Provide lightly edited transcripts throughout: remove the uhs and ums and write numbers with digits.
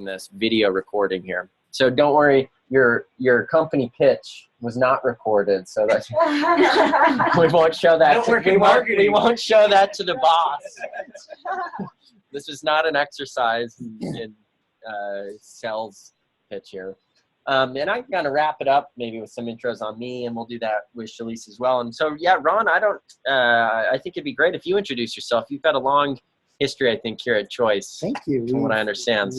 this video recording here. So don't worry, your company pitch was not recorded, so that we won't show that. We won't show that to the boss. This is not an exercise in sales pitch here. And I'm going to wrap it up maybe with some intros on me, and we'll do that with Shalise as well. And so, yeah, Ron, I think it'd be great if you introduce yourself. You've got a long history, I think, here at Choice. Thank you. From what I understand.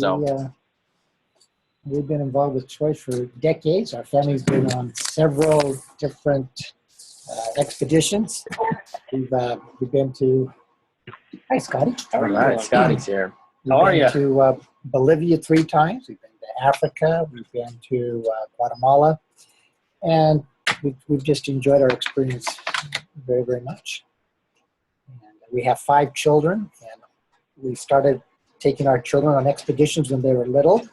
We've been involved with Choice for decades. Our family's been on several different expeditions. We've been to, hi, Scotty. All right, Scotty's here. How are you? We've been to Bolivia 3 times. We've been to Africa. We've been to Guatemala. And we've just enjoyed our experience very, very much. And we have 5 children. And we started taking our children on expeditions when they were little.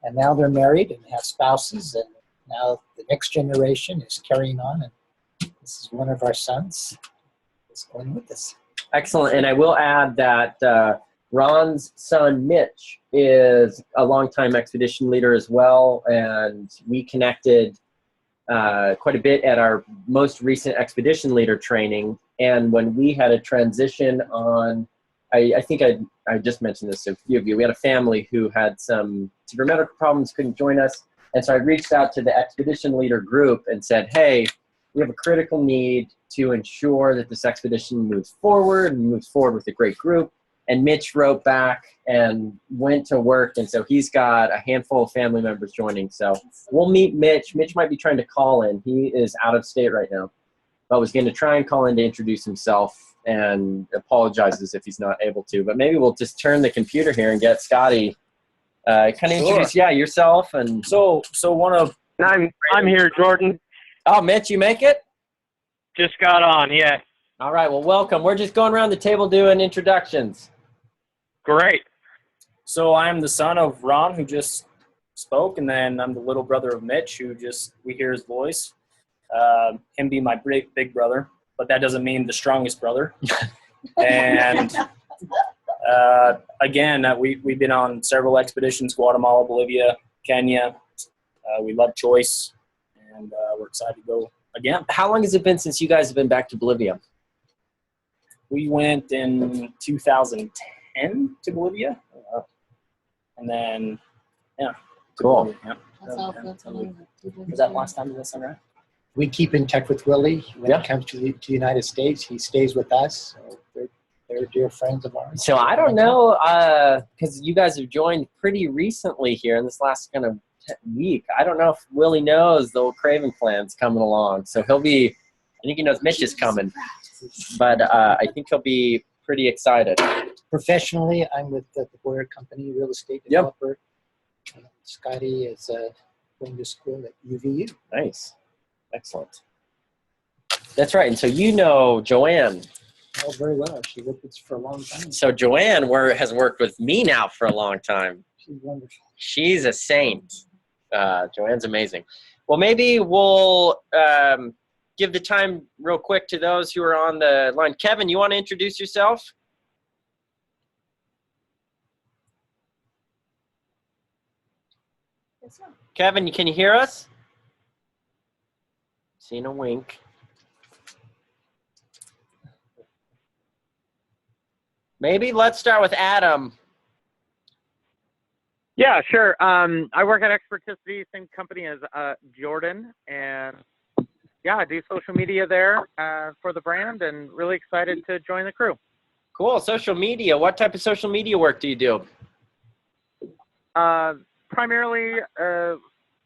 And now they're married and have spouses. And now the next generation is carrying on. And this is one of our sons is going with us. Excellent. And I will add that Ron's son, Mitch, is a longtime expedition leader as well. And we connected quite a bit at our most recent expedition leader training. And when we had a transition on, I think I just mentioned this to a few of you, we had a family who had some severe medical problems, couldn't join us. And so I reached out to the expedition leader group and said, hey, we have a critical need to ensure that this expedition moves forward and moves forward with a great group. And Mitch wrote back and went to work. And so he's got a handful of family members joining. So we'll meet Mitch. Mitch might be trying to call in. He is out of state right now, but was going to try and call in to introduce himself and apologizes if he's not able to. But maybe we'll just turn the computer here and get Scotty kind of introduce, yourself. And so one of I'm here, Jordan. Oh, Mitch, you make it? Just got on, yeah. All right, well, welcome. We're just going around the table doing introductions. Great. So I'm the son of Ron, who just spoke, and then I'm the little brother of Mitch, who we hear his voice. Him be my big brother, but that doesn't mean the strongest brother. And again, we've been on several expeditions: Guatemala, Bolivia, Kenya. We love Choice, and we're excited to go again. How long has it been since you guys have been back to Bolivia? We went in 2010 to Bolivia, and then Cool. Bolivia, yeah. Was that last time we listened, right? We keep in touch with Willie when it comes to the United States. He stays with us. So they're dear friends of ours. So I don't know, because you guys have joined pretty recently here in this last kind of week. I don't know if Willie knows the old Craven clan's coming along. So I think he knows Mitch is coming. But I think he'll be pretty excited. Professionally, I'm with the Boyer Company, real estate developer. Scotty is going to school at UVU. Nice. Excellent. That's right. And so you know Joanne. Oh, very well. She worked with us for a long time. So Joanne has worked with me now for a long time. She's wonderful. She's a saint. Joanne's amazing. Well, maybe we'll give the time real quick to those who are on the line. Kevin, you want to introduce yourself? Kevin, can you hear us? Seen a wink. Maybe let's start with Adam. Yeah, sure. I work at Experticity, same company as Jordan, and yeah, I do social media there for the brand, and really excited to join the crew. Cool. Social media. What type of social media work do you do? Primarily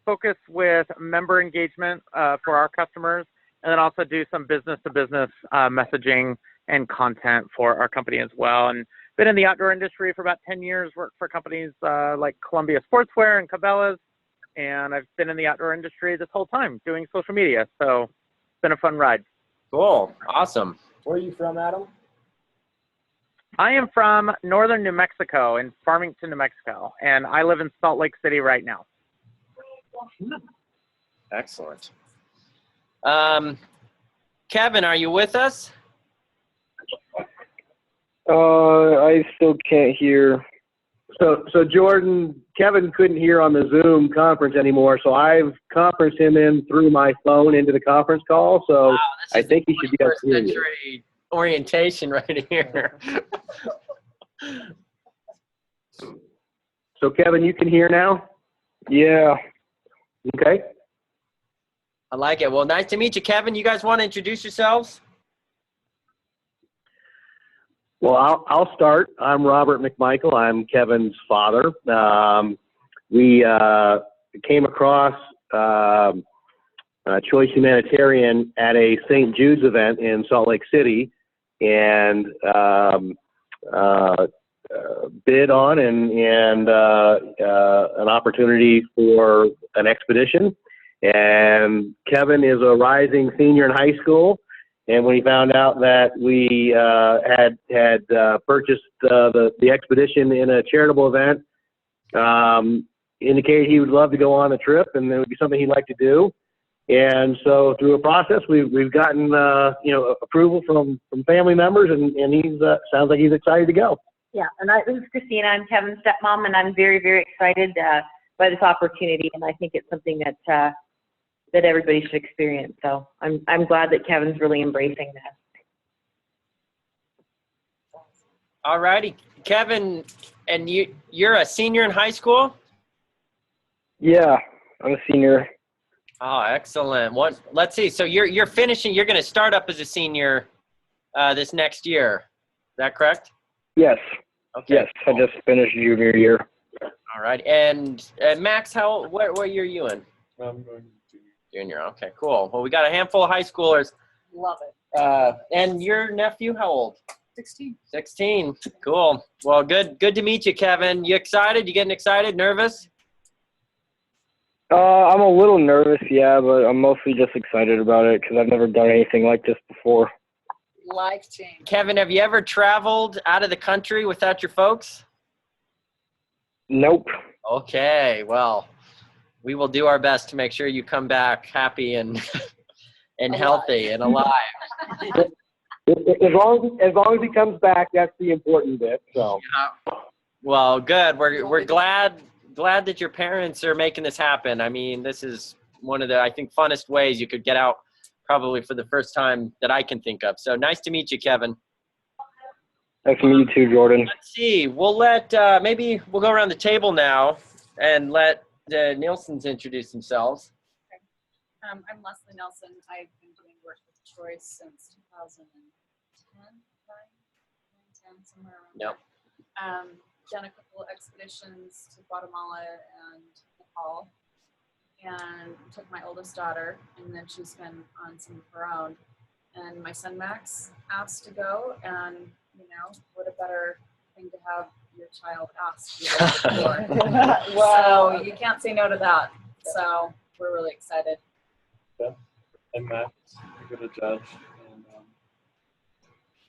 focus with member engagement for our customers, and then also do some business-to-business messaging and content for our company as well. And been in the outdoor industry for about 10 years, worked for companies like Columbia Sportswear and Cabela's, and I've been in the outdoor industry this whole time doing social media. So it's been a fun ride. Cool. Awesome. Where are you from, Adam? I am from northern New Mexico, in Farmington, New Mexico, and I live in Salt Lake City right now. Excellent. Kevin, are you with us? I still can't hear. So Jordan, Kevin couldn't hear on the Zoom conference anymore, so I've conferenced him in through my phone into the conference call. So Wow, I think he should be able first to hear you. century orientation right here. So Kevin, you can hear now? Yeah. Okay. I like it. Well, nice to meet you, Kevin. You guys want to introduce yourselves? Well, I'll start. I'm Robert McMichael. I'm Kevin's father. We came across Choice Humanitarian at a St. Jude's event in Salt Lake City, and bid on and an opportunity for an expedition. And Kevin is a rising senior in high school. And when he found out that we had purchased the expedition in a charitable event, indicated he would love to go on a trip, and it would be something he'd like to do. And so through a process, we've gotten approval from family members, and he's sounds like he's excited to go. Yeah, and this is Christina. I'm Kevin's stepmom, and I'm very, very excited by this opportunity, and I think it's something that that everybody should experience. So I'm glad that Kevin's really embracing this. All righty, Kevin, and you're a senior in high school? Yeah, I'm a senior. Oh, excellent. Let's see. So you're finishing. You're going to start up as a senior this next year. Is that correct? Yes. Okay. Yes, I just finished junior year. All right. And Max, what year are you in? I'm going Junior. Okay, cool. Well, we got a handful of high schoolers. Love it. And your nephew, how old? 16. 16. Cool. Well, good to meet you, Kevin. You excited? You getting excited? Nervous? I'm a little nervous, yeah, but I'm mostly just excited about it because I've never done anything like this before. Life change. Kevin, have you ever traveled out of the country without your folks? Nope. Okay, well, we will do our best to make sure you come back happy and healthy and alive. As long as he comes back, that's the important bit. So. Yeah. Well, good. We're glad that your parents are making this happen. I mean, this is one of the, I think, funnest ways you could get out probably for the first time that I can think of. So nice to meet you, Kevin. Nice to meet you too, Jordan. Let's see. We'll maybe we'll go around the table now and let the Nielsen's introduce themselves. I'm Leslie Nelson. I've been doing work with Choice since 2010, somewhere around Yep. there. Done a couple expeditions to Guatemala and Nepal, and took my oldest daughter, and then she's been on some of her own. And my son Max asked to go, and what a better thing to have your child ask you for. So you can't say no to that. So we're really excited. Yeah. I'm Max. I'm good at judge, and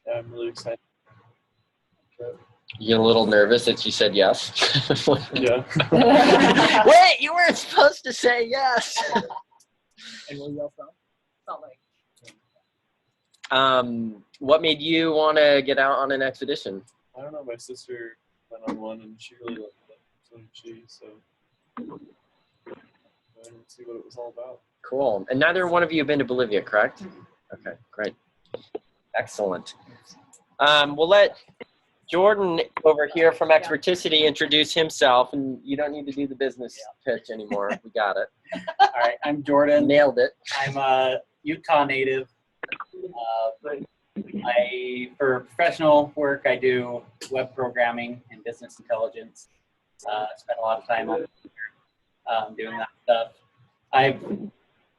yeah, I'm really excited. You get a little nervous that you said yes. Yeah. Wait, you weren't supposed to say yes. And where you all from? Salt Lake. What made you want to get out on an expedition? I don't know. My sister went on one, and she really loved it. So did she. So I wanted to see what it was all about. Cool. And neither one of you have been to Bolivia, correct? Okay, great. Excellent. We'll let Jordan over here from Experticity introduce himself, and you don't need to do the business pitch anymore. We got it. All right, I'm Jordan. Nailed it. I'm a Utah native. For professional work, I do web programming and business intelligence. Spent a lot of time on doing that stuff. I've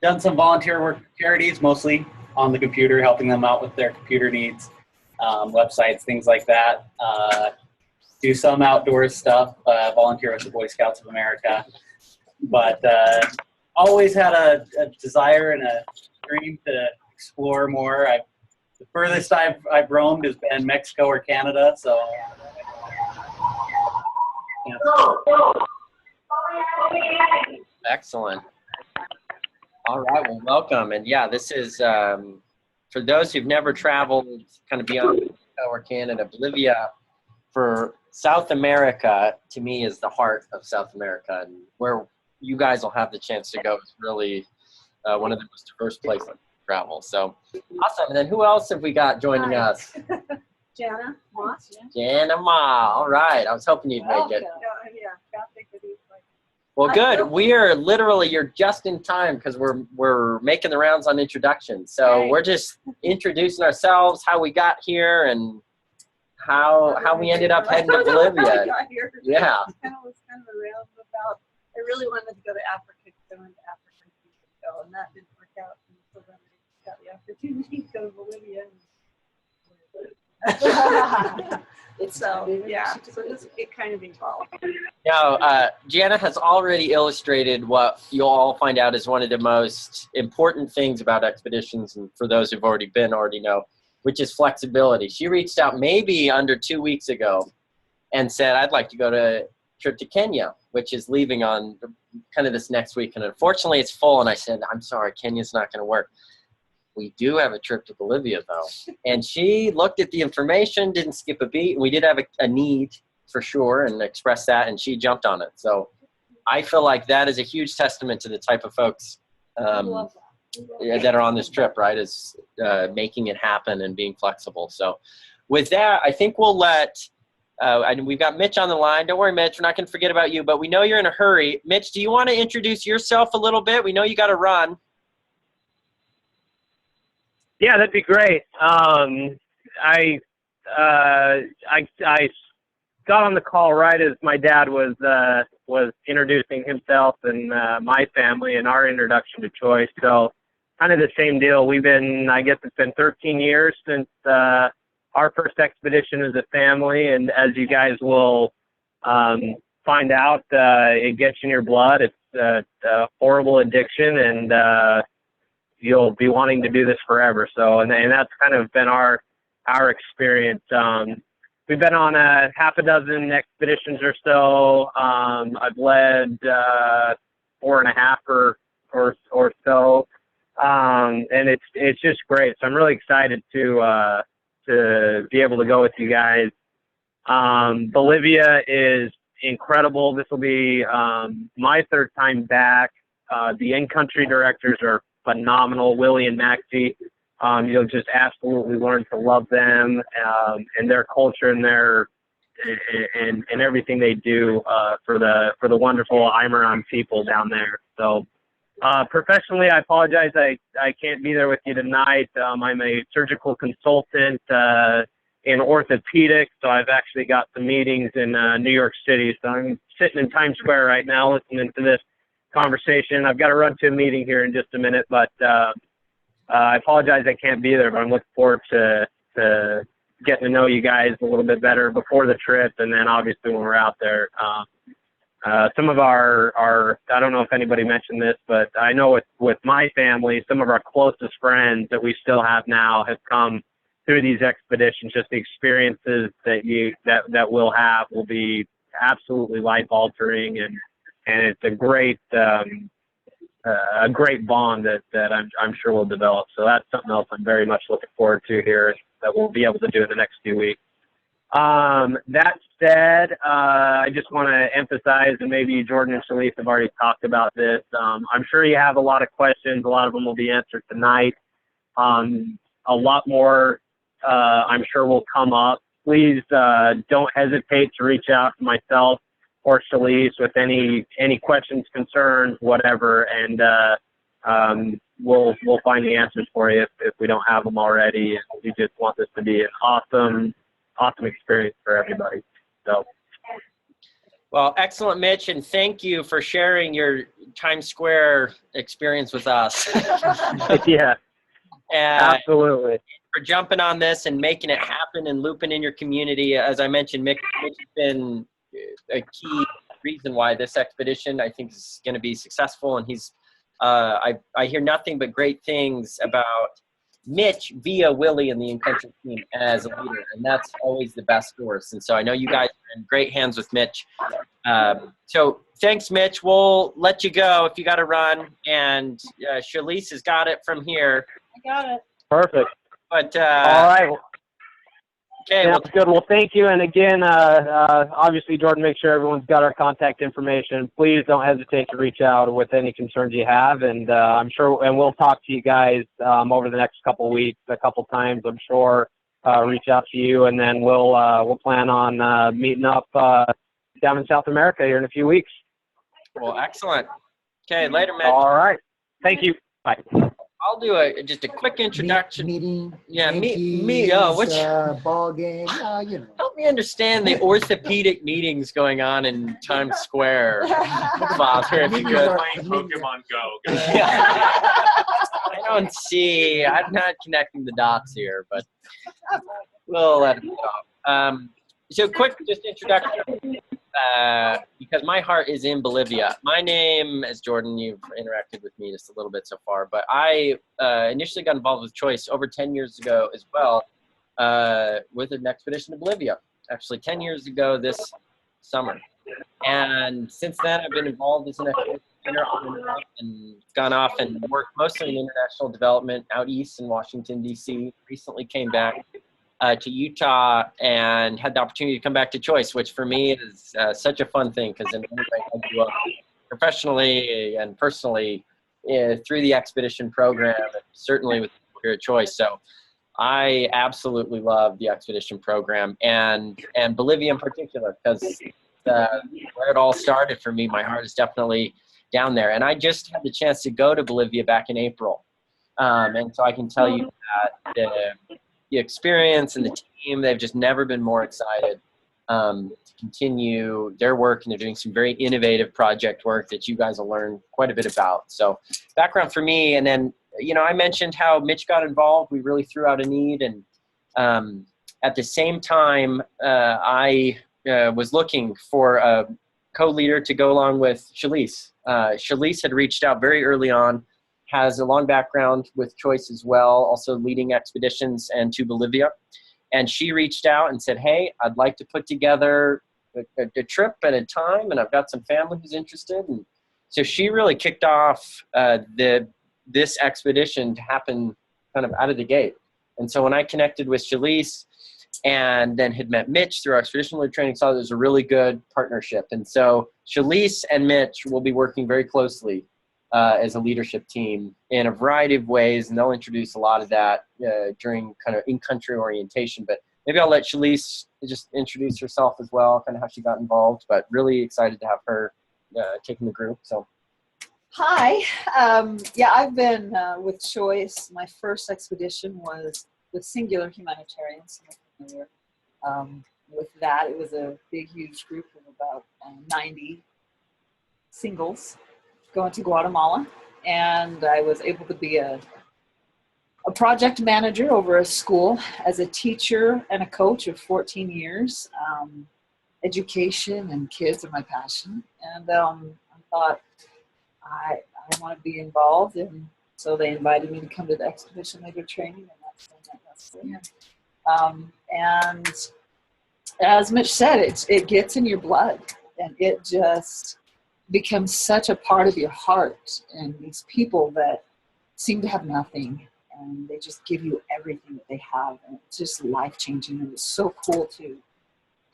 done some volunteer work for charities, mostly on the computer, helping them out with their computer needs, websites, things like that. Do some outdoors stuff, volunteer with the Boy Scouts of America. But always had a desire and a dream to explore more. The furthest I've roamed has been Mexico or Canada. So. Yeah. Excellent. All right, well, welcome. And yeah, this is, for those who've never traveled kind of beyond Mexico or Canada, Bolivia, for South America, to me, is the heart of South America, and where you guys will have the chance to go is really one of the most diverse places to travel. So awesome. And then who else have we got joining us? Jana Moss. Jana Ma. All right. I was hoping you'd make it. Well, good. We are literally, you're just in time because we're making the rounds on introductions. So we're just introducing ourselves, how we got here, and how we ended up heading to Bolivia. Yeah. It was kind of a roundabout. I really wanted to go to Africa because I went to Africa years ago, and that didn't work out. And so then I got the opportunity to go to Bolivia. So yeah, so it kind of evolved. Now, Jana has already illustrated what you'll all find out is one of the most important things about expeditions, and for those who've already been, already know, which is flexibility. She reached out maybe under 2 weeks ago and said, I'd like to go to a trip to Kenya, which is leaving on kind of this next week. And unfortunately, it's full. And I said, I'm sorry, Kenya's not going to work. We do have a trip to Bolivia, though. And she looked at the information, didn't skip a beat. We did have a need for sure and expressed that, and she jumped on it. So I feel like that is a huge testament to the type of folks that are on this trip, right, is making it happen and being flexible. So with that, I think we'll let we've got Mitch on the line. Don't worry, Mitch. We're not going to forget about you, but we know you're in a hurry. Mitch, do you want to introduce yourself a little bit? We know you got to run. Yeah, that'd be great. I got on the call right as my dad was introducing himself and my family and our introduction to Choice. So kind of the same deal. I guess it's been 13 years since our first expedition as a family, and as you guys will find out, it gets in your blood. It's a horrible addiction, and you'll be wanting to do this forever. So, and that's kind of been our experience. We've been on a half a dozen expeditions or so. I've led 4.5 or so, and it's just great. So I'm really excited to be able to go with you guys. Bolivia is incredible. This will be my 3rd time back. The in-country directors are phenomenal, Willie and Maxie. You'll just absolutely learn to love them and their culture and their and everything they do for the wonderful Aymaran people down there. So professionally, I apologize I can't be there with you tonight. I'm a surgical consultant in orthopedics, so I've actually got some meetings in New York City. So I'm sitting in Times Square right now listening to this conversation. I've got to run to a meeting here in just a minute, but I apologize I can't be there, but I'm looking forward to getting to know you guys a little bit better before the trip, and then obviously when we're out there. Some of our I don't know if anybody mentioned this, but I know with my family, some of our closest friends that we still have now have come through these expeditions. Just the experiences that we'll have will be absolutely life-altering, and it's a great bond that I'm sure we'll develop. So that's something else I'm very much looking forward to here that we'll be able to do in the next few weeks. That said, I just want to emphasize, and maybe Jordan and Shalif have already talked about this. I'm sure you have a lot of questions. A lot of them will be answered tonight. A lot more, I'm sure, will come up. Please don't hesitate to reach out to myself or Shalif with any questions, concerns, whatever, and we'll find the answers for you if we don't have them already. And we just want this to be an awesome experience for everybody. So, Well, excellent, Mitch, and thank you for sharing your Times Square experience with us. yeah, absolutely. For jumping on this and making it happen and looping in your community. As I mentioned, Mitch has been a key reason why this expedition, I think, is going to be successful. And he's, I hear nothing but great things about Mitch via Willie and the in-country team as a leader, and that's always the best source. And so I know you guys are in great hands with Mitch. So thanks, Mitch. We'll let you go if you got to run, and Shalise has got it from here. I got it. Perfect. But all right. Okay, Yeah, well, that's good. Well, thank you. And again, obviously, Jordan, make sure everyone's got our contact information. Please don't hesitate to reach out with any concerns you have. And I'm sure, and we'll talk to you guys over the next couple of weeks, a couple times, I'm sure. Reach out to you, and then we'll plan on meeting up down in South America here in a few weeks. well, excellent. Okay, later, Mitch. All right. Thank you. Bye. I'll do just a quick introduction. Meeting. Yeah, me. Yankees, ball game. You know. Help me understand the orthopedic meetings going on in Times Square, Father, if you could. Pokemon Go. Yeah. I don't see. I'm not connecting the dots here, but we'll let it go. So quick, just introduction, because my heart is in Bolivia. My name, as Jordan, you've interacted with me just a little bit so far, but I initially got involved with Choice over 10 years ago as well, with an expedition to Bolivia, actually 10 years ago this summer. And since then, I've been involved as an expedition leader on and off, and gone off and worked mostly in international development out east in Washington, D.C. Recently came back to Utah and had the opportunity to come back to Choice, which for me is such a fun thing, because in many ways I grew up professionally and personally through the expedition program, and certainly with here at Choice. So I absolutely love the expedition program and Bolivia in particular, because where it all started for me, my heart is definitely down there. And I just had the chance to go to Bolivia back in April. And so I can tell you that the experience and the team, they've just never been more excited to continue their work, and they're doing some very innovative project work that you guys will learn quite a bit about. So background for me, and then, you know, I mentioned how Mitch got involved. We really threw out a need, and at the same time, I was looking for a co-leader to go along with Shalise. Shalise had reached out very early on, has a long background with Choice as well, also leading expeditions and to Bolivia. And she reached out and said, hey, I'd like to put together a trip at a time, and I've got some family who's interested. And so she really kicked off this expedition to happen kind of out of the gate. And so when I connected with Shalise and then had met Mitch through our expedition leader training, saw there was a really good partnership. And so Shalise and Mitch will be working very closely as a leadership team in a variety of ways, and they'll introduce a lot of that during kind of in-country orientation. But maybe I'll let Shalise just introduce herself as well, kind of how she got involved, but really excited to have her taking the group. So. Hi. Yeah, I've been with Choice. My first expedition was with Singular Humanitarians. Familiar with that. It was a big, huge group of about 90 singles going to Guatemala, and I was able to be a project manager over a school as a teacher and a coach of 14 years. Education and kids are my passion, and I thought I want to be involved, and so they invited me to come to the expedition leader training, and that's and as Mitch said, it gets in your blood, and it just becomes such a part of your heart. And these people that seem to have nothing, and they just give you everything that they have, and it's just life-changing, and it's so cool to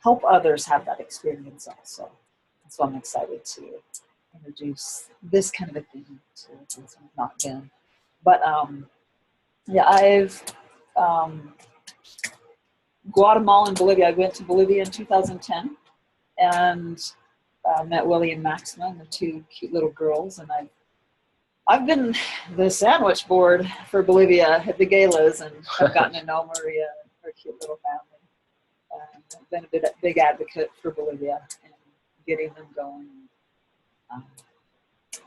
help others have that experience also. So I'm excited to introduce this kind of a thing to those who have not been. But yeah, I've Guatemala and Bolivia. I went to Bolivia in 2010 and met Willie and Maxima, and the two cute little girls. And I've been the sandwich board for Bolivia at the galas, and I've gotten to know Maria and her cute little family. I've been a big advocate for Bolivia and getting them going.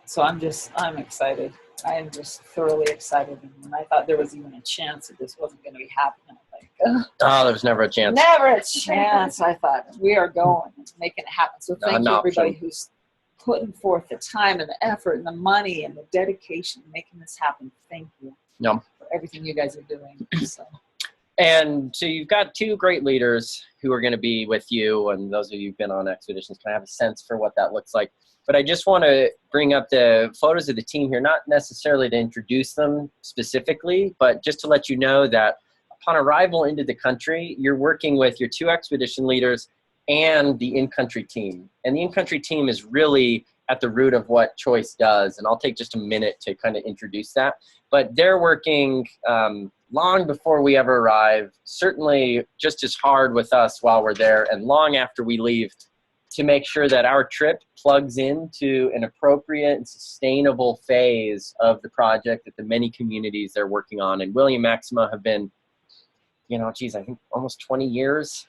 So I'm excited. I am just thoroughly excited. And I thought there was even a chance that this wasn't going to be happening. Like, oh, there's never a chance. Never a chance. I thought, we are going and making it happen. So thank you, everybody who's putting forth the time and the effort and the money and the dedication making this happen. Thank you for everything you guys are doing. So. And so you've got two great leaders who are going to be with you, and those of you who've been on expeditions can have a sense for what that looks like. But I just want to bring up the photos of the team here, not necessarily to introduce them specifically, but just to let you know that upon arrival into the country, you're working with your 2 expedition leaders and the in-country team. And the in-country team is really at the root of what Choice does. And I'll take just a minute to kind of introduce that. But they're working long before we ever arrive, certainly just as hard with us while we're there and long after we leave, to make sure that our trip plugs into an appropriate and sustainable phase of the project that the many communities they're working on. And Willie and Maxima have been, you know, geez, I think almost 20 years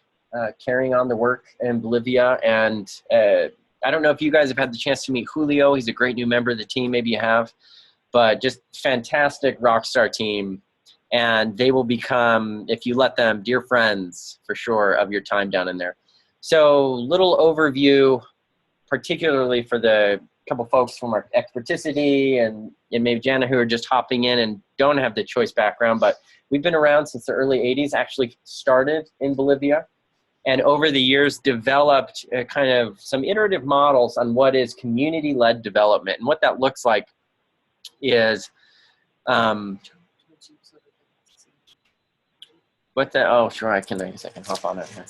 carrying on the work in Bolivia. And I don't know if you guys have had the chance to meet Julio. He's a great new member of the team. Maybe you have. But just fantastic rock star team. And they will become, if you let them, dear friends for sure of your time down in there. So little overview, particularly for the couple folks from our Experticity and maybe Jana who are just hopping in and don't have the Choice background, but we've been around since the early 80s, actually started in Bolivia, and over the years developed kind of some iterative models on what is community-led development. And what that looks like is, oh, sure, I can hop on it here.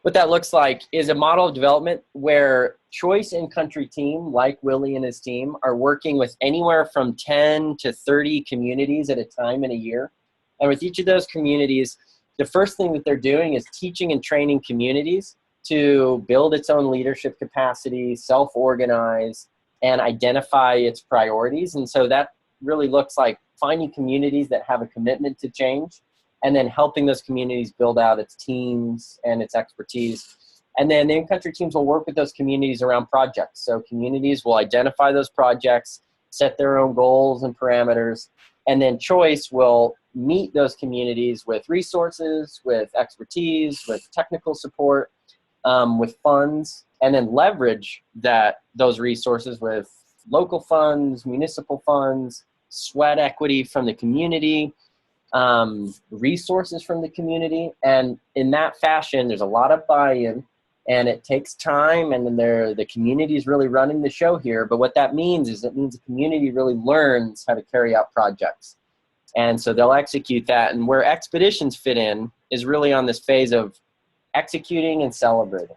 What that looks like is a model of development where Choice in-country team, like Willie and his team, are working with anywhere from 10 to 30 communities at a time in a year. And with each of those communities, the first thing that they're doing is teaching and training communities to build its own leadership capacity, self-organize, and identify its priorities. And so that really looks like finding communities that have a commitment to change, and then helping those communities build out its teams and its expertise. And then the in-country teams will work with those communities around projects. So communities will identify those projects, set their own goals and parameters, and then Choice will meet those communities with resources, with expertise, with technical support, with funds, and then leverage those resources with local funds, municipal funds, sweat equity from the community, resources from the community. And in that fashion, there's a lot of buy-in, and it takes time, and then the community is really running the show here. But what that means is it means the community really learns how to carry out projects. And so they'll execute that. And where expeditions fit in is really on this phase of executing and celebrating.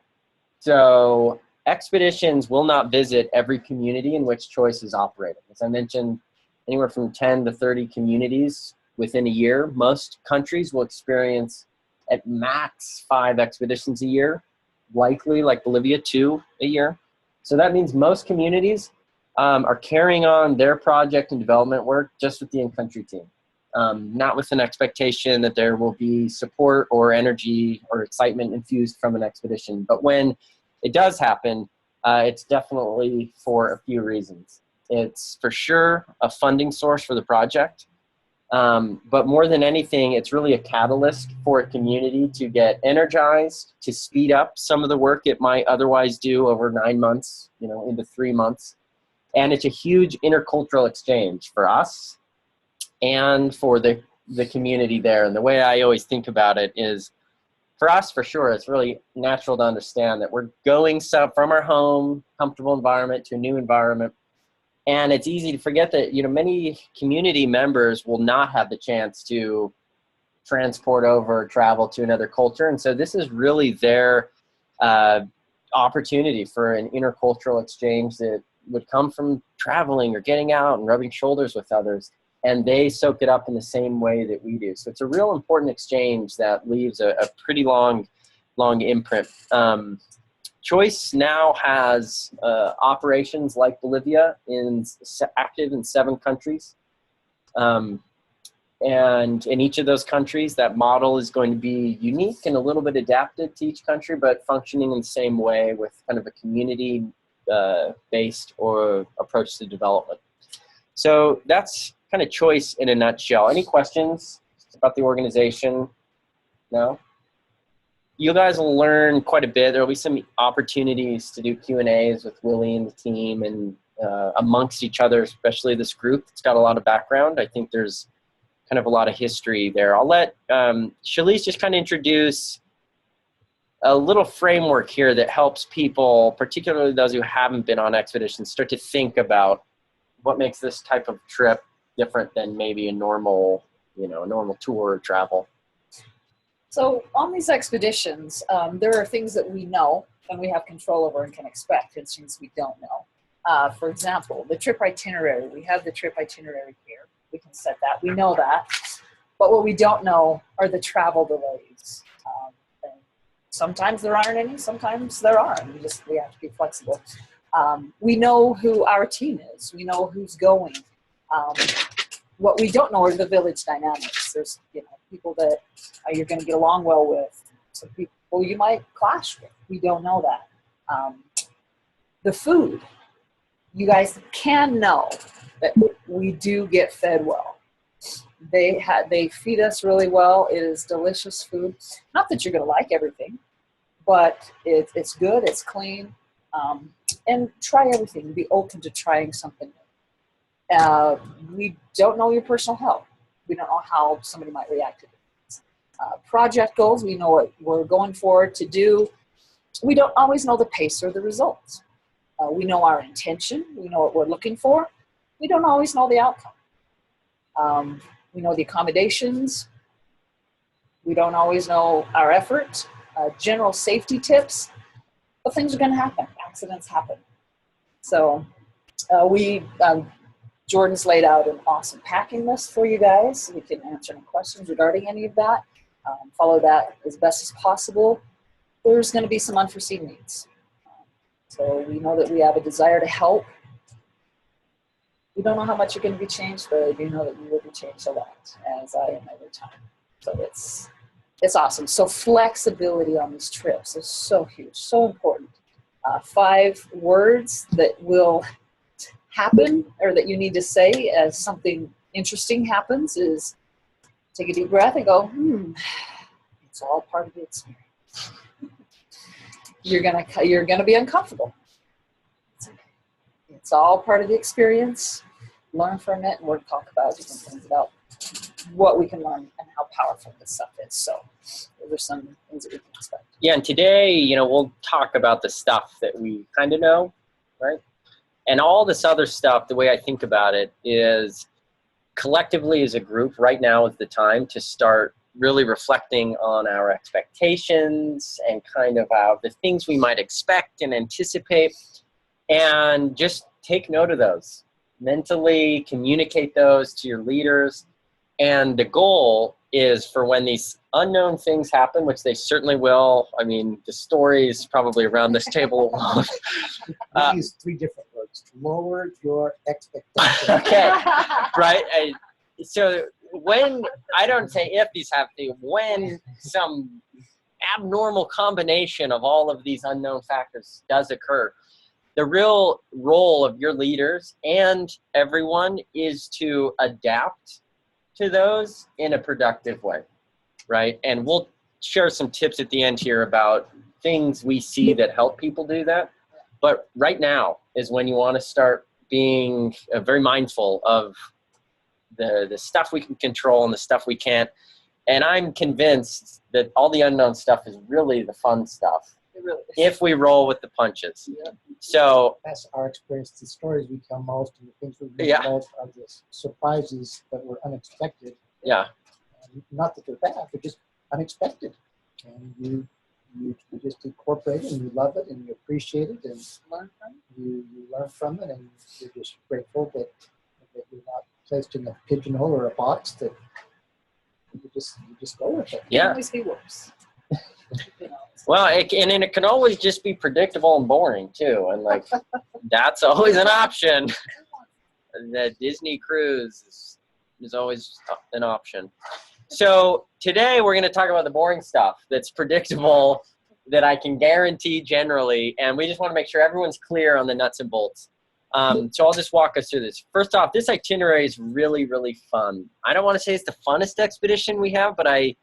So expeditions will not visit every community in which Choice is operating. As I mentioned, anywhere from 10 to 30 communities within a year. Most countries will experience at max 5 expeditions a year, likely, like Bolivia, 2 a year. So that means most communities are carrying on their project and development work just with the in-country team, not with an expectation that there will be support or energy or excitement infused from an expedition. But when it does happen, it's definitely for a few reasons. It's for sure a funding source for the project. But more than anything, it's really a catalyst for a community to get energized, to speed up some of the work it might otherwise do over 9 months, into 3 months. And it's a huge intercultural exchange for us and for the community there. And the way I always think about it is, for us, for sure, it's really natural to understand that we're going from our home, comfortable environment to a new environment. And it's easy to forget that, many community members will not have the chance to transport over, travel to another culture. And so this is really their opportunity for an intercultural exchange that would come from traveling or getting out and rubbing shoulders with others. And they soak it up in the same way that we do. So it's a real important exchange that leaves a pretty long imprint. Choice now has operations like Bolivia active in 7 countries. And in each of those countries, that model is going to be unique and a little bit adapted to each country, but functioning in the same way with kind of a community-based or approach to development. So that's kind of Choice in a nutshell. Any questions about the organization? No? You guys will learn quite a bit. There will be some opportunities to do Q&As with Willie and the team and amongst each other, especially this group. It's got a lot of background. I think there's kind of a lot of history there. I'll let Shalise just kind of introduce a little framework here that helps people, particularly those who haven't been on expeditions, start to think about what makes this type of trip different than maybe a normal you know, a normal tour or travel. So on these expeditions, there are things that we know and we have control over and can expect, and things we don't know. For example, the trip itinerary. We have the trip itinerary here. We can set that. We know that. But what we don't know are the travel delays. And sometimes there aren't any. Sometimes there are. We have to be flexible. We know who our team is. We know who's going. What we don't know are the village dynamics. There's, you know, people that you're going to get along well with. Some people you might clash with. We don't know that. The food. You guys can know that we do get fed well. They feed us really well. It is delicious food. Not that you're going to like everything, but it's good. It's clean. And try everything. Be open to trying something new. We don't know your personal health. We don't know how somebody might react to it. Project goals, we know what we're going for to do. We don't always know the pace or the results. We know our intention. We know what we're looking for. We don't always know the outcome. We know the accommodations. We don't always know our effort. General safety tips. But things are going to happen. Accidents happen. So Jordan's laid out an awesome packing list for you guys. We can answer any questions regarding any of that. Follow that as best as possible. There's going to be some unforeseen needs. So we know that we have a desire to help. We don't know how much you're going to be changed, but I do know that you will be changed a lot, as I am every time. So it's awesome. So flexibility on these trips is so huge, so important. 5 words that will happen or that you need to say as something interesting happens is take a deep breath and go, it's all part of the experience. You're gonna be uncomfortable. It's all part of the experience. Learn from it, and we're going to talk about different things about what we can learn and how powerful this stuff is. So those are some things that we can expect. Yeah, and today, you know, we'll talk about the stuff that we kind of know, right? And all this other stuff, the way I think about it is collectively as a group, right now is the time to start really reflecting on our expectations and kind of the things we might expect and anticipate, and just take note of those. Mentally communicate those to your leaders. And the goal is for when these unknown things happen, which they certainly will. I mean, the stories probably around this table alone. We use 3 different words. Lower your expectations. Okay, right? So when, I don't say if these happen, when some abnormal combination of all of these unknown factors does occur, the real role of your leaders and everyone is to adapt to those in a productive way, right? And we'll share some tips at the end here about things we see that help people do that. But right now is when you want to start being very mindful of the stuff we can control and the stuff we can't. And I'm convinced that all the unknown stuff is really the fun stuff. It really is. If we roll with the punches. Yeah. So That's our experience. The stories we tell most and the things we read Yeah. most are the surprises that were unexpected. yeah, Not that they're bad, they're just unexpected. And you just incorporate it and you love it and you appreciate it and you learn from it, and you're just grateful that you're not placed in a pigeonhole or a box, that you just go with it. It can yeah. always be worse. You know, Well, and it can always just be predictable and boring too. And like, that's always an option. The Disney cruise is always an option. So today we're going to talk about the boring stuff that's predictable, that I can guarantee generally. And we just want to make sure everyone's clear on the nuts and bolts. So I'll just walk us through this. First off, this itinerary is really, really fun. I don't want to say it's the funnest expedition we have, but I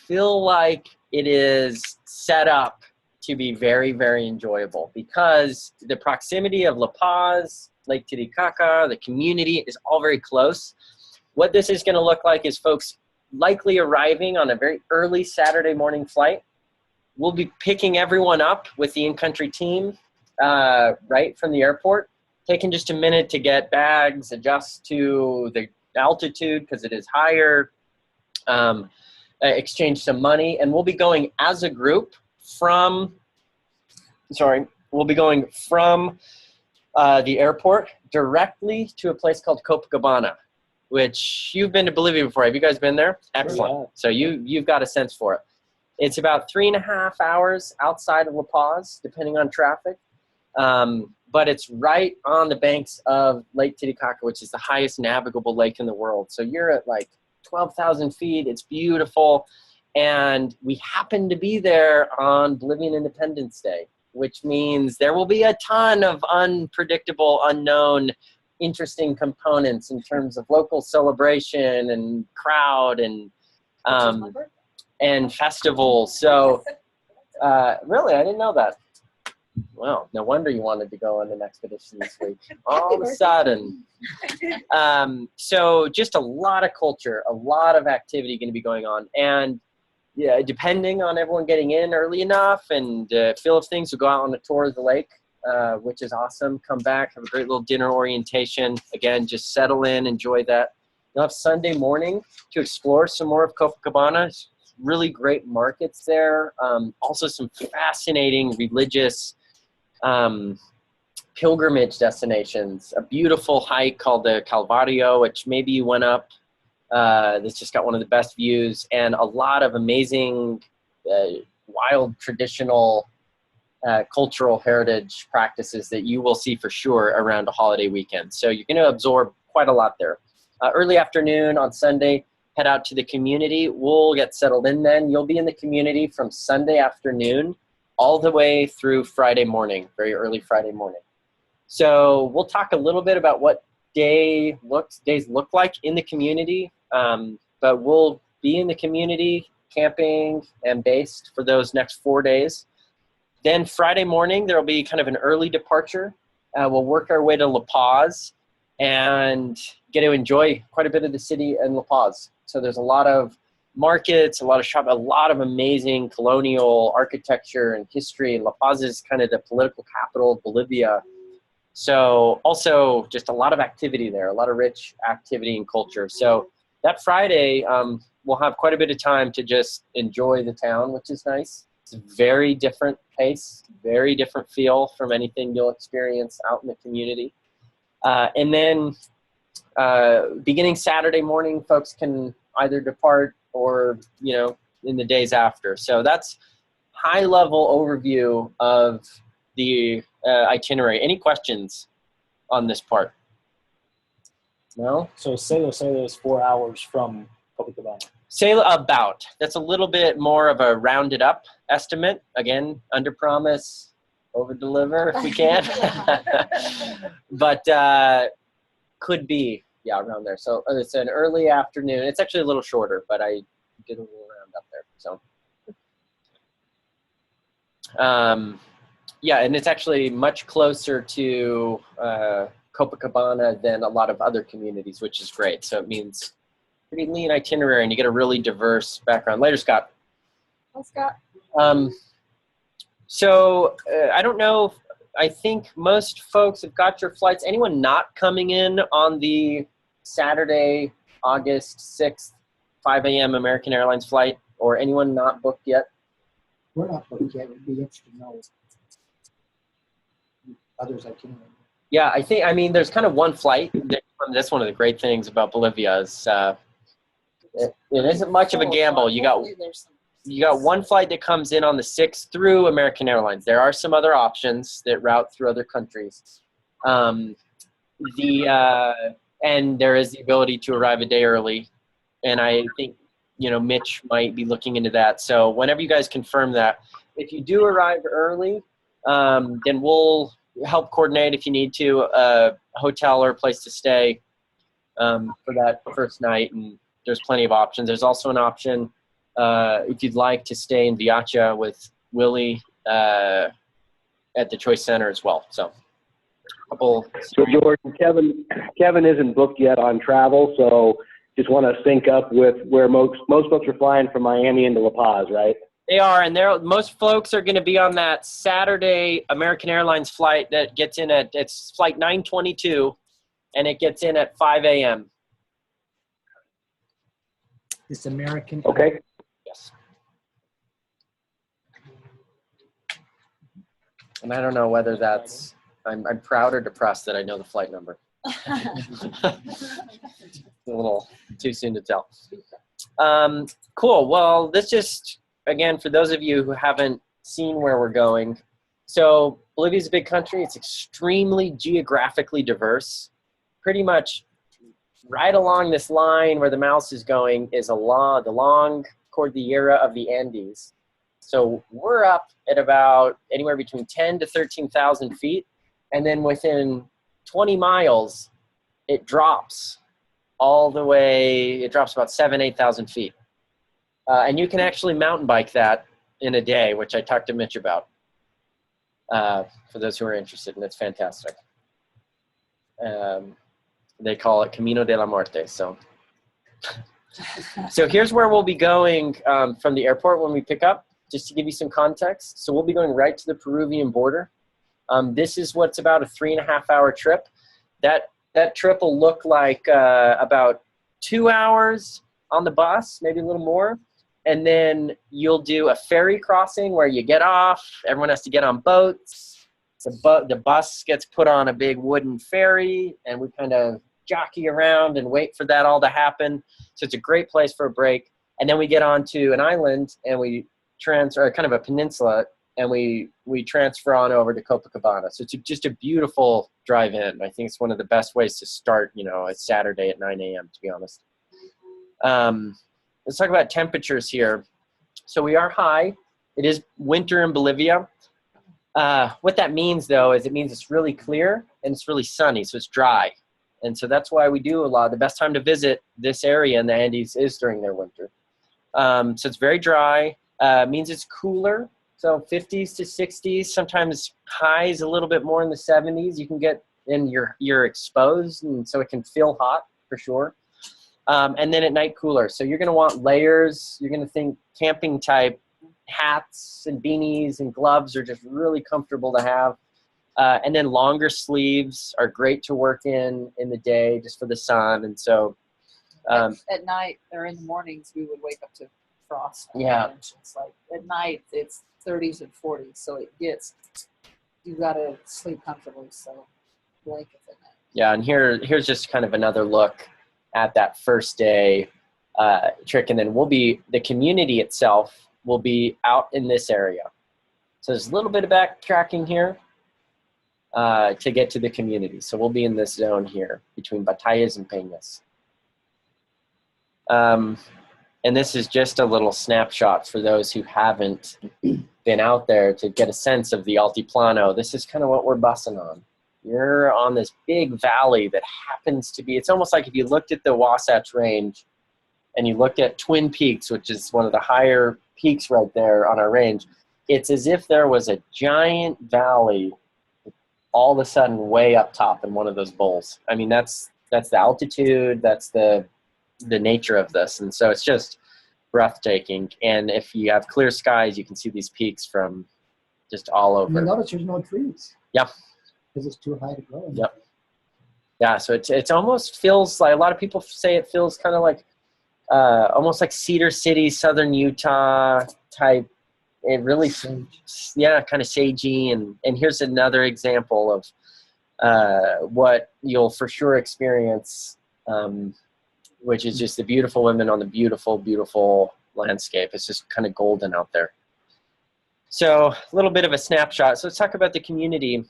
feel like it is set up to be very, very enjoyable because the proximity of La Paz, Lake Titicaca, the community is all very close. What this is going to look like is folks likely arriving on a very early Saturday morning flight. We'll be picking everyone up with the in-country team right from the airport, taking just a minute to get bags, adjust to the altitude because it is higher, exchange some money, and we'll be going as a group from the airport directly to a place called Copacabana, which you've been to Bolivia before. Have you guys been there? Excellent. Yeah. So you've got a sense for it. It's about 3.5 hours outside of La Paz, depending on traffic. But it's right on the banks of Lake Titicaca, which is the highest navigable lake in the world. So you're at like 12,000 feet. It's beautiful. And we happen to be there on Bolivian Independence Day, which means there will be a ton of unpredictable, unknown, interesting components in terms of local celebration and crowd and festival. So really, I didn't know that. Well, no wonder you wanted to go on an expedition this week. All of a sudden. So just a lot of culture, a lot of activity going to be going on. And yeah, depending on everyone getting in early enough and feel of things, we'll go out on a tour of the lake, which is awesome. Come back, have a great little dinner orientation. Again, just settle in, enjoy that. You'll have Sunday morning to explore some more of Copacabana. Really great markets there. Also some fascinating religious pilgrimage destinations. A beautiful hike called the Calvario, which maybe you went up. That's just got one of the best views, and a lot of amazing wild traditional cultural heritage practices that you will see for sure around a holiday weekend. So you're going to absorb quite a lot there. Early afternoon on Sunday, head out to the community. We'll get settled in then. You'll be in the community from Sunday afternoon all the way through Friday morning, very early Friday morning. So we'll talk a little bit about what days look like in the community, but we'll be in the community camping and based for those next 4 days. Then Friday morning, there'll be kind of an early departure. We'll work our way to La Paz and get to enjoy quite a bit of the city in La Paz. So there's a lot of markets, a lot of shopping, a lot of amazing colonial architecture and history. And La Paz is kind of the political capital of Bolivia. So also just a lot of activity there, a lot of rich activity and culture. So that Friday, we'll have quite a bit of time to just enjoy the town, which is nice. It's a very different pace, very different feel from anything you'll experience out in the community. And then beginning Saturday morning, folks can either depart or, in the days after. So that's high-level overview of the itinerary. Any questions on this part? No? So Sailor is 4 hours from Copacabana. Say about. That's a little bit more of a rounded up estimate. Again, under promise, over deliver if we can. But could be, around there. So it's an early afternoon. It's actually a little shorter, but I did a little round up there. So and it's actually much closer to Copacabana than a lot of other communities, which is great. So it means pretty lean itinerary, and you get a really diverse background. Later, Scott. Hi, Scott. So I don't know. I think most folks have got your flights. Anyone not coming in on the Saturday, August 6th, 5 a.m. American Airlines flight, or anyone not booked yet? We're not booked yet. It'd be interesting to know others itinerary. Yeah, I mean, there's kind of one flight. That's one of the great things about Bolivia is it isn't much of a gamble. You got one flight that comes in on the 6th through American Airlines. There are some other options that route through other countries. And there is the ability to arrive a day early. And I think, Mitch might be looking into that. So whenever you guys confirm that, if you do arrive early, then we'll help coordinate if you need to a hotel or a place to stay for that first night. And there's plenty of options. There's also an option if you'd like to stay in Viacha with Willie at the Choice Center as well. So, So Jordan, Kevin isn't booked yet on travel, so just want to sync up with where most folks are flying from Miami into La Paz, right? They are, and most folks are going to be on that Saturday American Airlines flight that gets in it's flight 922, and it gets in at 5 a.m. this American. Okay. Yes. And I don't know whether that's, I'm proud or depressed that I know the flight number. A little too soon to tell. Cool. Well, this just, again, for those of you who haven't seen where we're going. So Bolivia is a big country. It's extremely geographically diverse. Pretty much right along this line where the mouse is going is the long Cordillera of the Andes. So we're up at about anywhere between 10 to 13,000 feet. And then within 20 miles, it drops all the way, it drops about 8,000 feet. And you can actually mountain bike that in a day, which I talked to Mitch about, for those who are interested, and it's fantastic. They call it Camino de la Muerte. So here's where we'll be going from the airport when we pick up, just to give you some context. So we'll be going right to the Peruvian border. This is what's about a 3.5-hour trip. That trip will look like about 2 hours on the bus, maybe a little more. And then you'll do a ferry crossing where you get off. Everyone has to get on boats. The bus gets put on a big wooden ferry, and we kind of jockey around and wait for that all to happen. So it's a great place for a break. And then we get onto an island, and we transfer, kind of a peninsula, and we transfer on over to Copacabana. So it's just a beautiful drive-in. I think it's one of the best ways to start, a Saturday at 9 a.m., to be honest. Let's talk about temperatures here. So we are high. It is winter in Bolivia. What that means, though, is it means it's really clear and it's really sunny, so it's dry. And so that's why we do a lot. The best time to visit this area in the Andes is during their winter. So it's very dry. Means it's cooler. So 50s to 60s, sometimes highs a little bit more in the 70s. You can get in, you're exposed, and so it can feel hot for sure. And then at night cooler. So you're going to want layers. You're going to think camping type hats and beanies and gloves are just really comfortable to have. And then longer sleeves are great to work in the day just for the sun. And so at night or in the mornings, we would wake up to frost. Yeah. It's like at night, it's 30s and 40s. So you got to sleep comfortably. So blankets at night. Yeah. And here's just kind of another look at that first day trick. And then the community itself will be out in this area. So there's a little bit of backtracking here to get to the community. So we'll be in this zone here between Batallas and Peñas. And this is just a little snapshot for those who haven't been out there to get a sense of the Altiplano. This is kind of what we're bussing on. You're on this big valley that happens to be, it's almost like if you looked at the Wasatch Range and you looked at Twin Peaks, which is one of the higher peaks right there on our range, it's as if there was a giant valley all of a sudden way up top in one of those bowls. I mean, that's the altitude, that's the nature of this. And so it's just breathtaking. And if you have clear skies, you can see these peaks from just all over. You notice there's no trees. Yeah. Because it's too high to grow. Yep. Yeah, so it almost feels like, a lot of people say it feels kind of like almost like Cedar City, southern Utah type. It really, yeah, kind of sagey. And here's another example of what you'll for sure experience, which is just the beautiful women on the beautiful, beautiful landscape. It's just kind of golden out there. So a little bit of a snapshot. So let's talk about the community.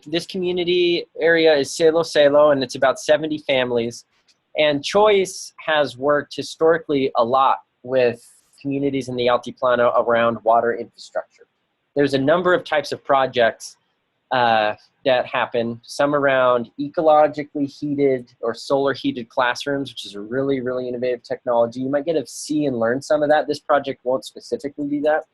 This community area is Celo, and it's about 70 families. And Choice has worked historically a lot with communities in the Altiplano around water infrastructure. There's a number of types of projects that happen, some around ecologically heated or solar heated classrooms, which is a really, really innovative technology. You might get to see and learn some of that. This project won't specifically do that,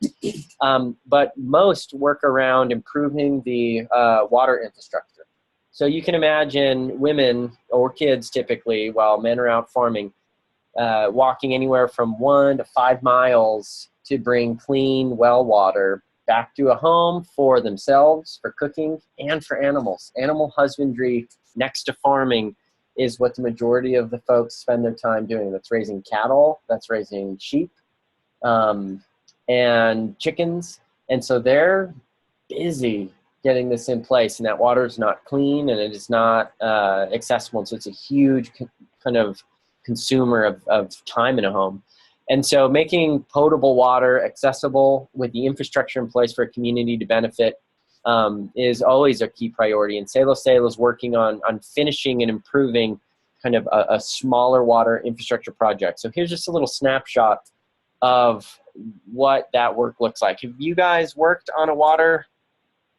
but most work around improving the water infrastructure. So you can imagine women or kids typically, while men are out farming, walking anywhere from 1 to 5 miles to bring clean well water back to a home for themselves, for cooking, and for animals. Animal husbandry next to farming is what the majority of the folks spend their time doing. That's raising cattle, that's raising sheep, and chickens. And so they're busy getting this in place, and that water is not clean and it is not accessible. So it's a huge kind of consumer of time in a home. And so making potable water accessible with the infrastructure in place for a community to benefit is always a key priority. And Salo is working on finishing and improving kind of a smaller water infrastructure project. So here's just a little snapshot of what that work looks like. Have you guys worked on a water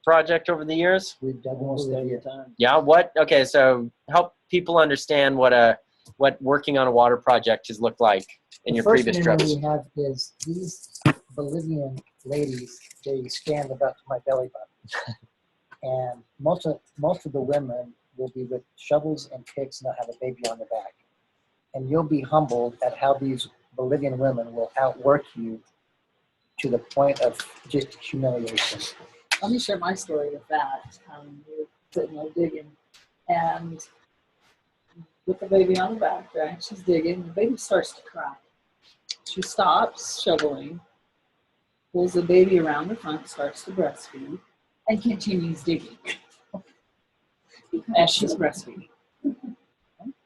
project over the years? We've done most of the time. Yeah, okay, so help people understand what working on a water project has looked like in your previous trips. The first memory we have is these Bolivian ladies, they stand about to my belly button. And most of the women will be with shovels and picks and they'll have a baby on their back. And you'll be humbled at how these Bolivian women will outwork you to the point of just humiliation. Let me share my story with that. We were sitting there digging, and with the baby on the back, right? She's digging. The baby starts to cry. She stops shoveling, pulls the baby around the front, starts to breastfeed, and continues digging as she's breastfeeding.